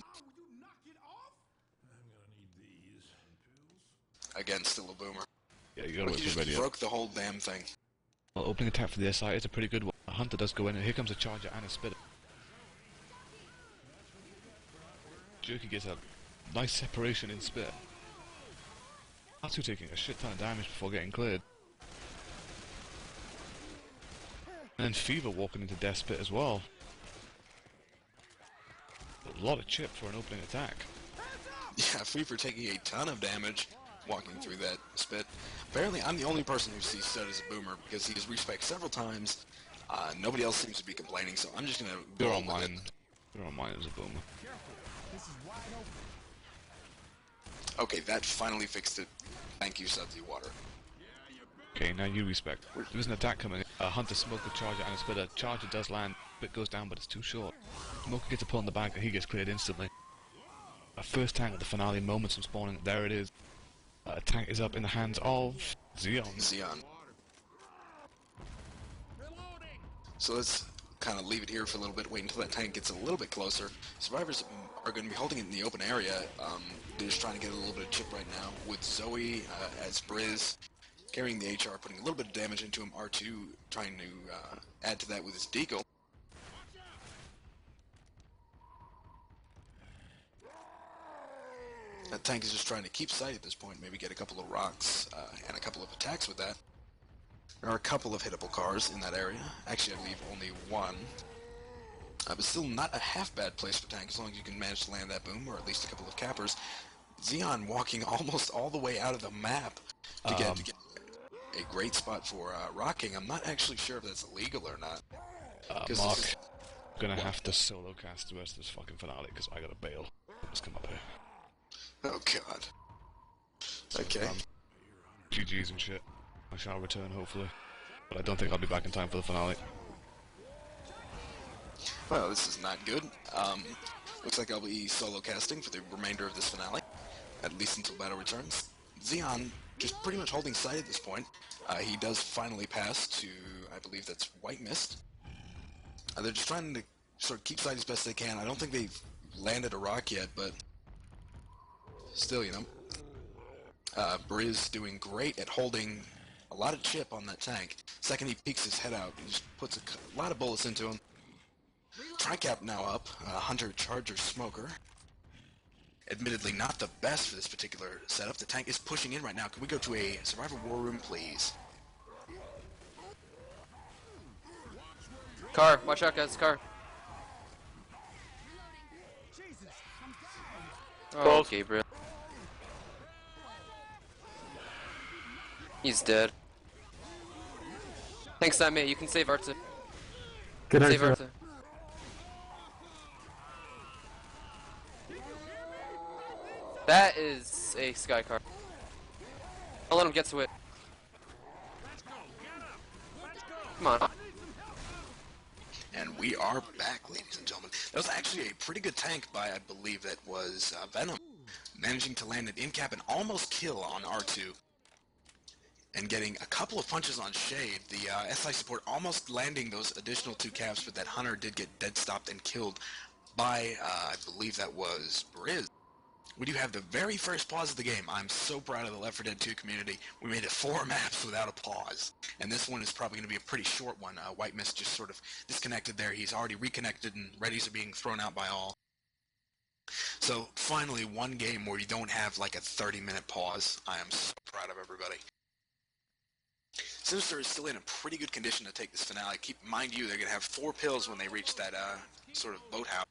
Again, still a Boomer. Yeah, you gotta You just ready broke the whole damn thing. Well, opening attack for the SI is a pretty good one. A Hunter does go in, and here comes a Charger and a Spitter. Jerky gets a nice separation in Spit. Atsu taking a shit ton of damage before getting cleared. And then Fever walking into Death Spit as well. A lot of chip for an opening attack. Yeah, Fever taking a ton of damage walking through that spit. Apparently, I'm the only person who sees Sud as a Boomer because he's respec'd several times. Nobody else seems to be complaining, so I'm just gonna You're go on with it. mine. You're on mine as a Boomer. Okay, that finally fixed it. Thank you, Sudsy Water. Okay, now you respect. There's an attack coming in. A Hunter, Smoker, Charger, and a Spitter. Charger does land. Spit goes down, but it's too short. Smoker gets a pull in the back, and he gets cleared instantly. A first tank at the finale moments from spawning. There it is. A tank is up in the hands of Xeon. So let's kind of leave it here for a little bit, wait until that tank gets a little bit closer. Survivors are going to be holding it in the open area. They're just trying to get a little bit of chip right now with Zoe as Briz carrying the HR, putting a little bit of damage into him. R2 trying to add to that with his deagle. That tank is just trying to keep sight at this point, maybe get a couple of rocks and a couple of attacks with that. There are a couple of hittable cars in that area. Actually, I believe only one. But still not a half bad place for tank as long as you can manage to land that boom, or at least a couple of cappers. Xeon walking almost all the way out of the map to get a great spot for rocking. I'm not actually sure if that's illegal or not. Mark, This is, I'm gonna have to solo cast the rest of this fucking finale because I gotta bail. Let's come up here. oh god. So, Okay. GG's and shit. I shall return hopefully, but I don't think I'll be back in time for the finale. Well, this is not good. Looks like I'll be solo casting for the remainder of this finale, at least until battle returns. Xeon just pretty much holding sight at this point. He does finally pass to, I believe that's White Mist. They're just trying to sort of keep sight as best they can. I don't think they've landed a rock yet, but still, you know. Briz doing great at holding a lot of chip on that tank. Second he peeks his head out, he just puts a lot of bullets into him. Tricap now up, Hunter, Charger, Smoker. Admittedly not the best for this particular setup. The tank is pushing in right now. Can we go to a Survivor War Room, please? Car, watch out, guys. Car. Oh, Gabriel. He's dead. Thanks, that mate. You can save Arta. Good Save idea. Arta. That is a Sky car. I'll let him get to it. Come on. And we are back, ladies and gentlemen. That was actually a pretty good tank by, I believe that was Venom. Managing to land an in-cap and almost kill on R2. And getting a couple of punches on Shade. The SI support almost landing those additional 2 caps, but that Hunter did get dead stopped and killed by, I believe that was Briz. We do have the very first pause of the game. I'm so proud of the Left 4 Dead 2 community. We made it 4 maps without a pause. And this one is probably going to be a pretty short one. White Mist just sort of disconnected there. He's already reconnected and readies are being thrown out by all. So finally, one game where you don't have like a 30-minute pause. I am so proud of everybody. Cynister is still in a pretty good condition to take this finale. Mind you, they're going to have 4 pills when they reach that sort of boathouse.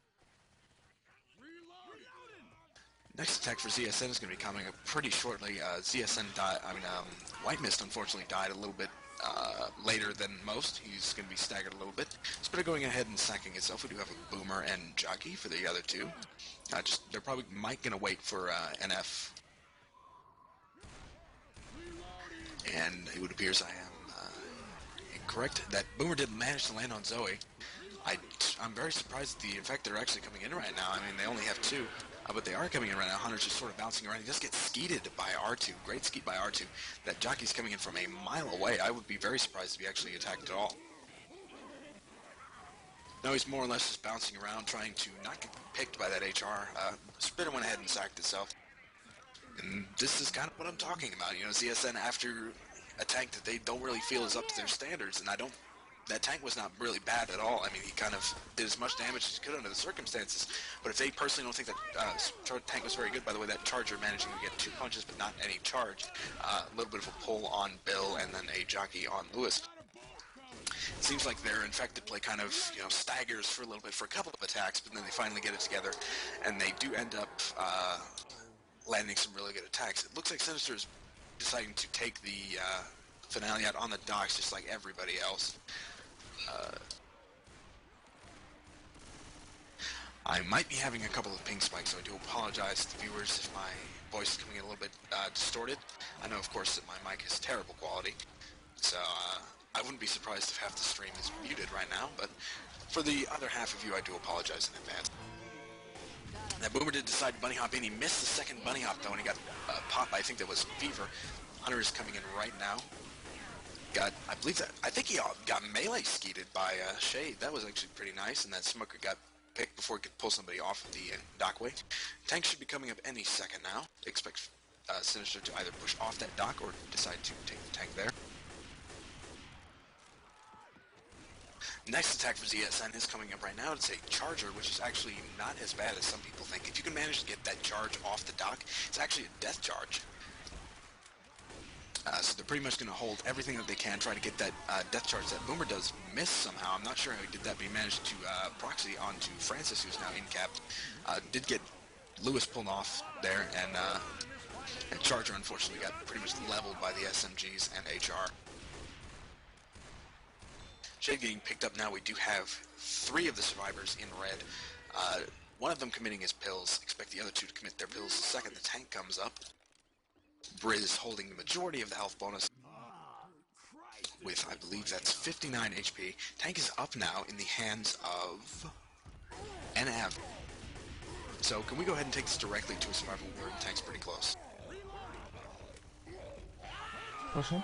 Next attack for ZSN is going to be coming up pretty shortly. ZSN died. White Mist unfortunately died a little bit later than most. He's going to be staggered a little bit. Spitter going ahead and sacking itself. We do have a Boomer and Jockey for the other 2. They're probably going to wait for NF. And it would appears I am incorrect. That Boomer did manage to land on Zoe. I'm very surprised at the fact they're actually coming in right now. I mean, they only have 2. But they are coming in right now. Hunter's just sort of bouncing around. He does get skeeted by R2. Great skeet by R2. That Jockey's coming in from a mile away. I would be very surprised if he actually attacked at all. No, he's more or less just bouncing around, trying to not get picked by that HR. Spitter went ahead and sacked itself. And this is kind of what I'm talking about. You know, ZSN after a tank that they don't really feel is up to their standards, and that tank was not really bad at all. I mean, he kind of did as much damage as he could under the circumstances. But if they personally don't think that tank was very good, by the way, that Charger managing to get 2 punches but not any charge. A little bit of a pull on Bill and then a Jockey on Lewis. It seems like their infected play kind of, staggers for a little bit for a couple of attacks, but then they finally get it together, and they do end up landing some really good attacks. It looks like Sinister is deciding to take the finale out on the docks just like everybody else. I might be having a couple of ping spikes, so I do apologize to the viewers if my voice is coming in a little bit distorted. I know, of course, that my mic has terrible quality, so I wouldn't be surprised if half the stream is muted right now, but for the other half of you, I do apologize in advance. That Boomer did decide to bunny hop in. He missed the second bunny hop, though, and he got popped by, I think that was Fever. Hunter is coming in right now. I think he got melee skeeted by Shade. That was actually pretty nice, and that Smoker got picked before he could pull somebody off of the dockway. Tank should be coming up any second now. Expect Sinister to either push off that dock or decide to take the tank there. Next attack for ZSN is coming up right now. It's a Charger, which is actually not as bad as some people think. If you can manage to get that charge off the dock, it's actually a death charge. So they're pretty much going to hold everything that they can, try to get that death charge. That Boomer does miss somehow. I'm not sure how he did that, but he managed to proxy onto Francis, who's now in-capped. Did get Lewis pulled off there, and Charger unfortunately got pretty much leveled by the SMGs and HR. Shade getting picked up now. We do have 3 of the survivors in red. One of them committing his pills. Expect the other 2 to commit their pills the second the tank comes up. Briz holding the majority of the health bonus with, I believe that's 59 HP. Tank is up now in the hands of NF. So can we go ahead and take this directly to a survival where the tank's pretty close? Fosho.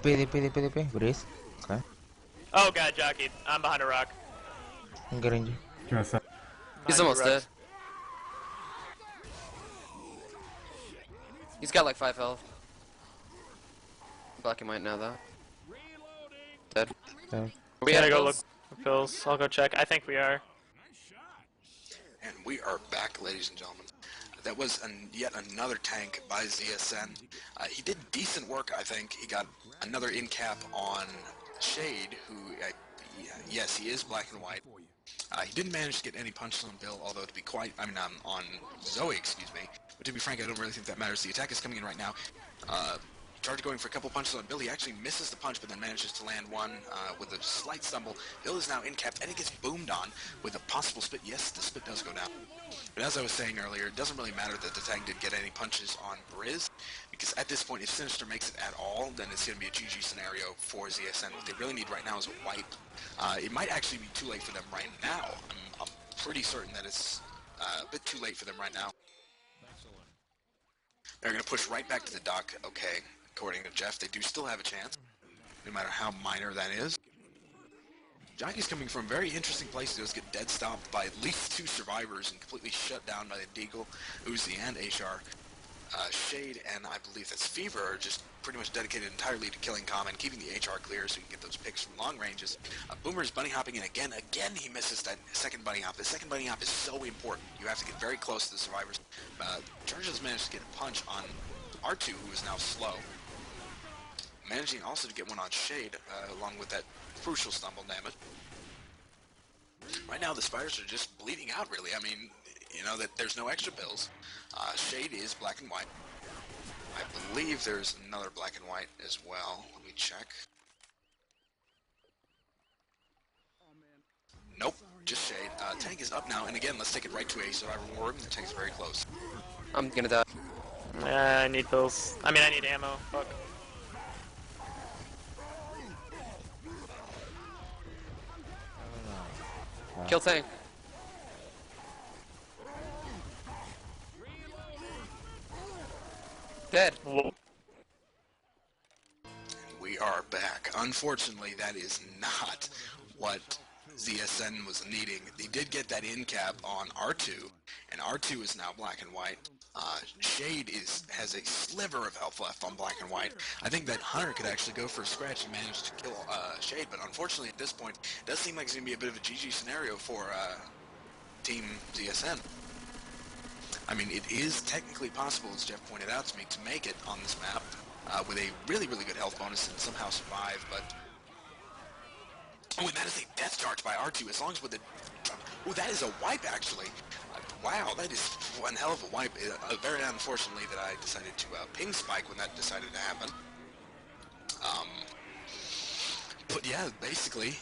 DP. Breeze. Okay. Oh god, jockey. I'm behind a rock. I'm getting you. Give me a sec. He's Behind almost the dead. rocks. He's got like 5 health. Black and white now though. Dead. Yeah. We Gotta had go look pills? for pills. I'll go check. I think we are. And we are back, ladies and gentlemen. That was yet another tank by ZSN. He did decent work, I think. He got another in-cap on Shade, who, yes, he is black and white. He didn't manage to get any punches on Bill, although to be quite, on Zoe, excuse me. But to be frank, I don't really think that matters. The attack is coming in right now. Charger going for a couple punches on Bill. He actually misses the punch, but then manages to land one with a slight stumble. Bill is now in-capped, and he gets boomed on with a possible spit. Yes, the spit does go down. But as I was saying earlier, it doesn't really matter that the tank did get any punches on Briz, because at this point, if Cynister makes it at all, then it's going to be a GG scenario for ZSN. What they really need right now is a wipe. It might actually be too late for them right now. I'm pretty certain that it's a bit too late for them right now. They're going to push right back to the dock. Okay, according to Jeff, they do still have a chance, no matter how minor that is. Jockey's coming from a very interesting place. He does get dead stopped by at least 2 survivors and completely shut down by the Deagle, Uzi, and HR. Shade and I believe that's Fever are just pretty much dedicated entirely to killing Common, keeping the HR clear so you can get those picks from long ranges. Boomer's bunny hopping in again. Again, he misses that second bunny hop. The second bunny hop is so important. You have to get very close to the survivors. Charges managed to get a punch on R2, who is now slow. Managing also to get one on Shade, along with that crucial stumble damage. Right now, the spiders are just bleeding out, really. I mean, you know, that there's no extra pills. Shade is black and white. I believe there's another black and white as well. Let me check. Nope, just Shade. Tank is up now, and again, let's take it right to a survivor war room. The tank is very close. I'm gonna die. I need pills. I mean, I need ammo. Fuck. Kill tank. Dead. Whoa. We are back. Unfortunately, that is not what ZSN was needing. They did get that in cap on R2, and R2 is now black and white. Shade has a sliver of health left on black and white. I think that Hunter could actually go for a scratch and manage to kill Shade, but unfortunately at this point, it does seem like it's going to be a bit of a GG scenario for Team ZSN. I mean, it is technically possible, as Jeff pointed out to me, to make it on this map with a really, really good health bonus and somehow survive, but... Oh, and that is a death charge by R2, as long as with the... Oh, that is a wipe, actually. Wow, that is one hell of a wipe. Very unfortunately that I decided to ping spike when that decided to happen. But yeah, basically,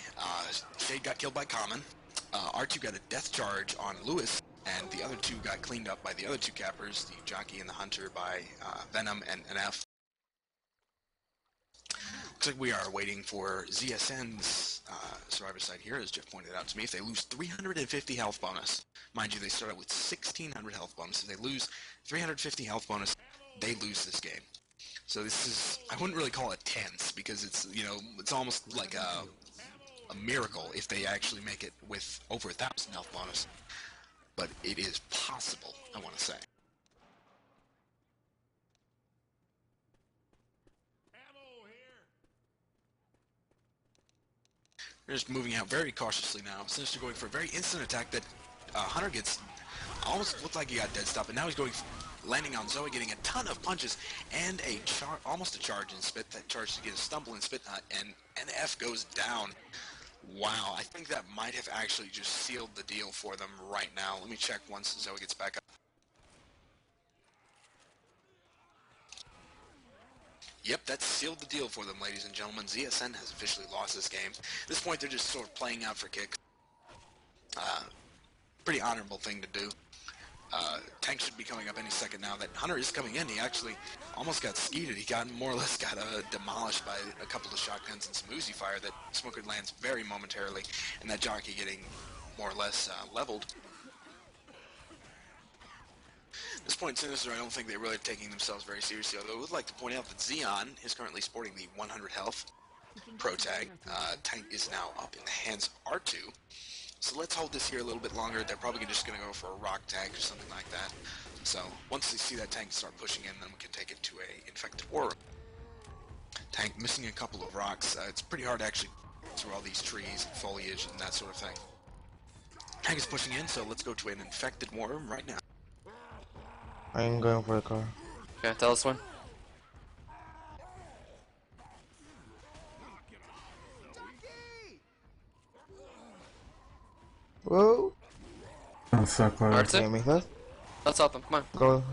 Shade got killed by Common. R2 got a death charge on Lewis, and the other 2 got cleaned up by the other 2 cappers, the Jockey and the Hunter by Venom and NF. Looks like we are waiting for ZSN's survivor side here, as Jeff pointed out to me. If they lose 350 health bonus, mind you, they start out with 1,600 health bonus. If they lose 350 health bonus, they lose this game. So this is, I wouldn't really call it tense, because it's, you know, it's almost like a miracle if they actually make it with over 1,000 health bonus. But it is possible, I want to say. They're just moving out very cautiously now. Sinister going for a very instant attack that Hunter gets, almost looked like he got dead stop, and now he's going, landing on Zoe, getting a ton of punches, and almost a charge in spit. That charge to get a stumble in spit, and NF goes down. Wow, I think that might have actually just sealed the deal for them right now. Let me check once Zoe gets back up. Yep, that sealed the deal for them, ladies and gentlemen. ZSN has officially lost this game. At this point, they're just sort of playing out for kicks. Pretty honorable thing to do. Tank should be coming up any second now. That Hunter is coming in. He actually almost got skeeted. He got more or less got demolished by a couple of shotguns and some Uzi fire that Smoker lands very momentarily, and that jockey getting more or less leveled. At this point, Sinister, I don't think they're really taking themselves very seriously, although I would like to point out that Xeon is currently sporting the 100 health pro tag. Tank is now up in the hands of R2. So let's hold this here a little bit longer. They're probably just going to go for a rock tag or something like that. So once they see that tank start pushing in, then we can take it to a infected war room. Tank missing a couple of rocks. It's pretty hard to actually through all these trees and foliage and that sort of thing. Tank is pushing in, so let's go to an infected war room right now. I ain't going for the car. Okay, tell us when. Whoa! That's so close. Arts Can't make that. Let's help them. Come on. Go.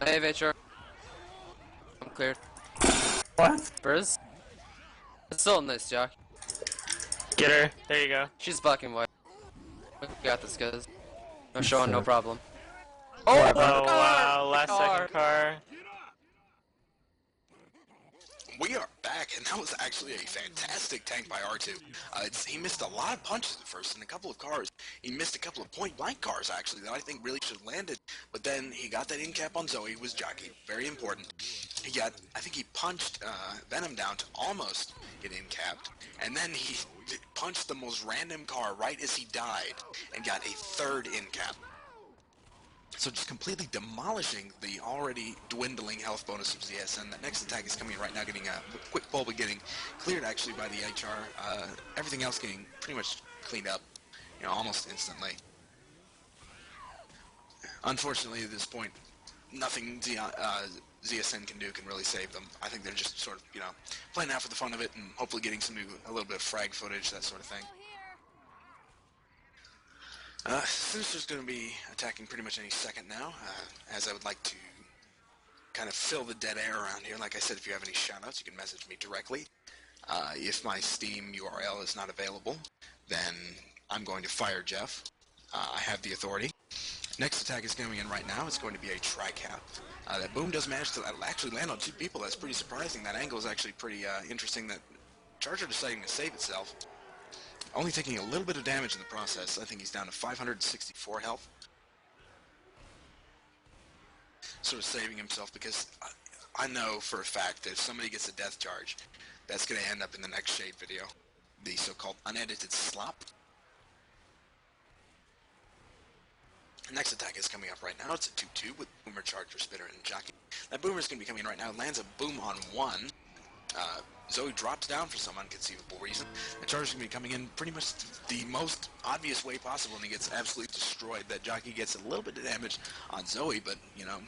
Hey, HR. I'm cleared. What? Briz? It's still a nice jock. Get her. There you go. She's black and white. We got this, guys. No showing, no Sick. problem. Oh, car! wow. Last Car! second car. We are back, and that was actually a fantastic tank by R2. He missed a lot of punches at first in a couple of cars. He missed a couple of point-blank cars, actually, that I think really should have landed. But then he got that in-cap on Zoe, was jockey. Very important. He got, I think he punched Venom down to almost get in-capped. And then he punched the most random car right as he died and got a third in-cap. So just completely demolishing the already dwindling health bonus of ZSN. That next attack is coming in right now, getting a quick pull, but getting cleared actually by the HR. Everything else getting pretty much cleaned up, you know, almost instantly. Unfortunately, at this point, nothing ZSN can do can really save them. I think they're just sort of, you know, playing out for the fun of it and hopefully getting a little bit of frag footage, that sort of thing. Sinister's going to be attacking pretty much any second now, as I would like to kind of fill the dead air around here. Like I said, if you have any shoutouts, you can message me directly. If my Steam URL is not available, then I'm going to fire Jeff. I have the authority. Next attack is coming in right now. It's going to be a tri-cap. That boom does manage to actually land on two people. That's pretty surprising. That angle is actually pretty interesting. That Charger deciding to save itself. Only taking a little bit of damage in the process. I think he's down to 564 health. Sort of saving himself because I know for a fact that if somebody gets a death charge, that's going to end up in the next Shade video. The so-called unedited slop. Next attack is coming up right now. It's a 2-2 with Boomer, Charger, Spitter, and Jockey. That Boomer is going to be coming in right now. Lands a boom on one. Zoe drops down for some unconceivable reason. The Charger's going to be coming in pretty much the most obvious way possible, and he gets absolutely destroyed. That Jockey gets a little bit of damage on Zoe, but, you know,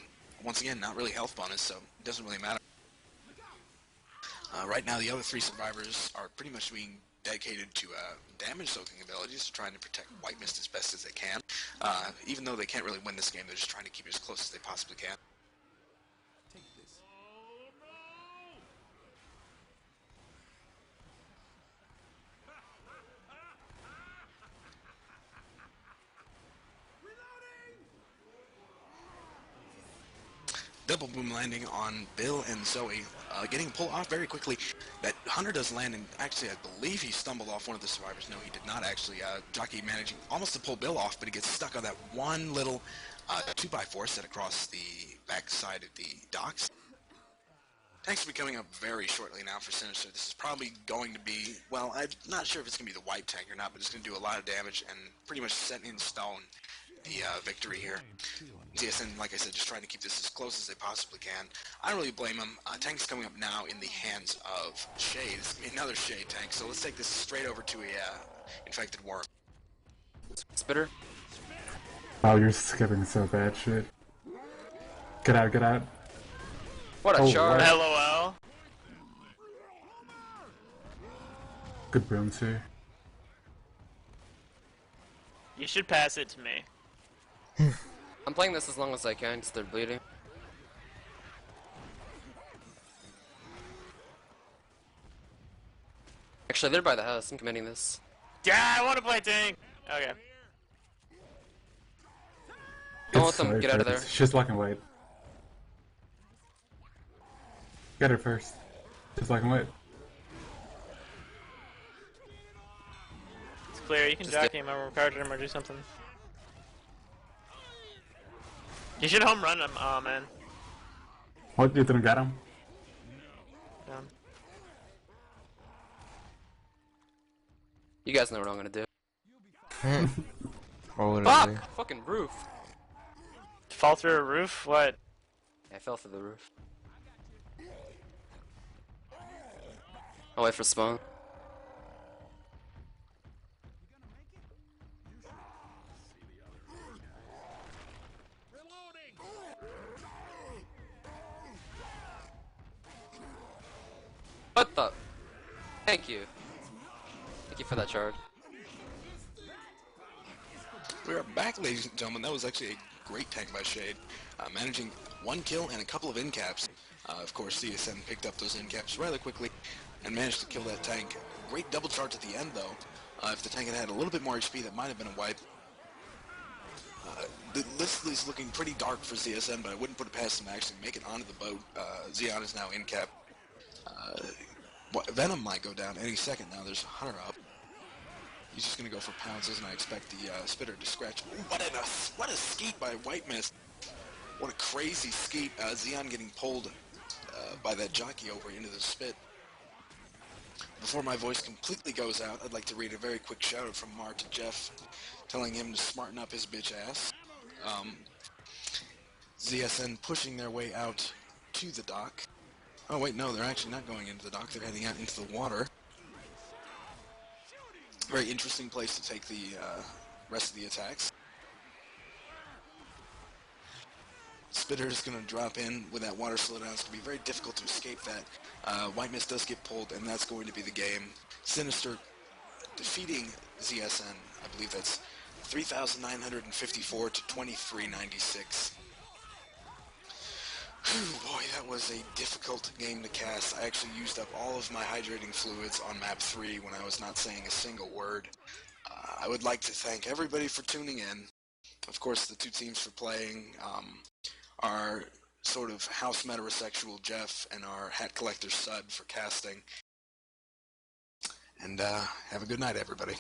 once again, not really health bonus, so it doesn't really matter. Right now, the other three survivors are pretty much being dedicated to damage-soaking abilities, trying to protect White Mist as best as they can. Even though they can't really win this game, they're just trying to keep it as close as they possibly can. Double boom landing on Bill and Zoe, getting pulled off very quickly. That Hunter does land, and actually I believe he stumbled off one of the survivors. No, he did not actually. Jockey managing almost to pull Bill off, but he gets stuck on that one little 2x4 set across the back side of the docks. Tanks will be coming up very shortly now for Sinister. This is probably going to be, well, I'm not sure if it's going to be the white tank or not, but it's going to do a lot of damage and pretty much set in stone the victory here. ZSN, like I said, just trying to keep this as close as they possibly can. I don't really blame them. Tank's coming up now in the hands of Shade. It's going to be another Shade tank, so let's take this straight over to a infected worm. Spitter. Oh, you're skipping so bad, shit. Get out, get out. What a Oh, charge. wow. LOL. Good broom too. You should pass it to me. I'm playing this as long as I can because they're bleeding. Actually, they're by the house. I'm committing this. Yeah, I want to play tank. Okay. Don't let them get out of there. She's black and white. Get her first. She's black and white. It's clear. You can jockey him or charge him or do something. You should home run him. Oh man. What? You didn't get him? Down. You guys know what I'm gonna do. What would it be? Fuck! Fucking roof! Fall through a roof? What? I fell through the roof. I'll wait for spawn. What the? Thank you. Thank you for that charge. We are back, ladies and gentlemen. That was actually a great tank by Shade, managing 1 kill and a couple of end caps. Of course, CSN picked up those end caps rather quickly and managed to kill that tank. Great double charge at the end, though. If the tank had had a little bit more HP, that might have been a wipe. The list is looking pretty dark for ZSN, but I wouldn't put it past them to actually make it onto the boat. Xeon is now in cap. Venom might go down any second now. There's Hunter up. He's just going to go for pounces, and I expect the Spitter to scratch. Ooh, what a skeet by White Mist. What a crazy skeet. Xeon getting pulled by that jockey over into the spit. Before my voice completely goes out, I'd like to read a very quick shout-out from Mar to Jeff, telling him to smarten up his bitch ass. ZSN pushing their way out to the dock. Oh wait, no, they're actually not going into the dock, they're heading out into the water. Very interesting place to take the rest of the attacks. Spitter is going to drop in with that water slowdown. It's going to be very difficult to escape that. White Mist does get pulled, and that's going to be the game. Cynister defeating ZSN. I believe that's 3,954 to 2,396. Boy, that was a difficult game to cast. I actually used up all of my hydrating fluids on map 3 when I was not saying a single word. I would like to thank everybody for tuning in. Of course, the two teams for playing, our sort of house meterosexual Jeff and our hat collector Sud for casting. And have a good night, everybody.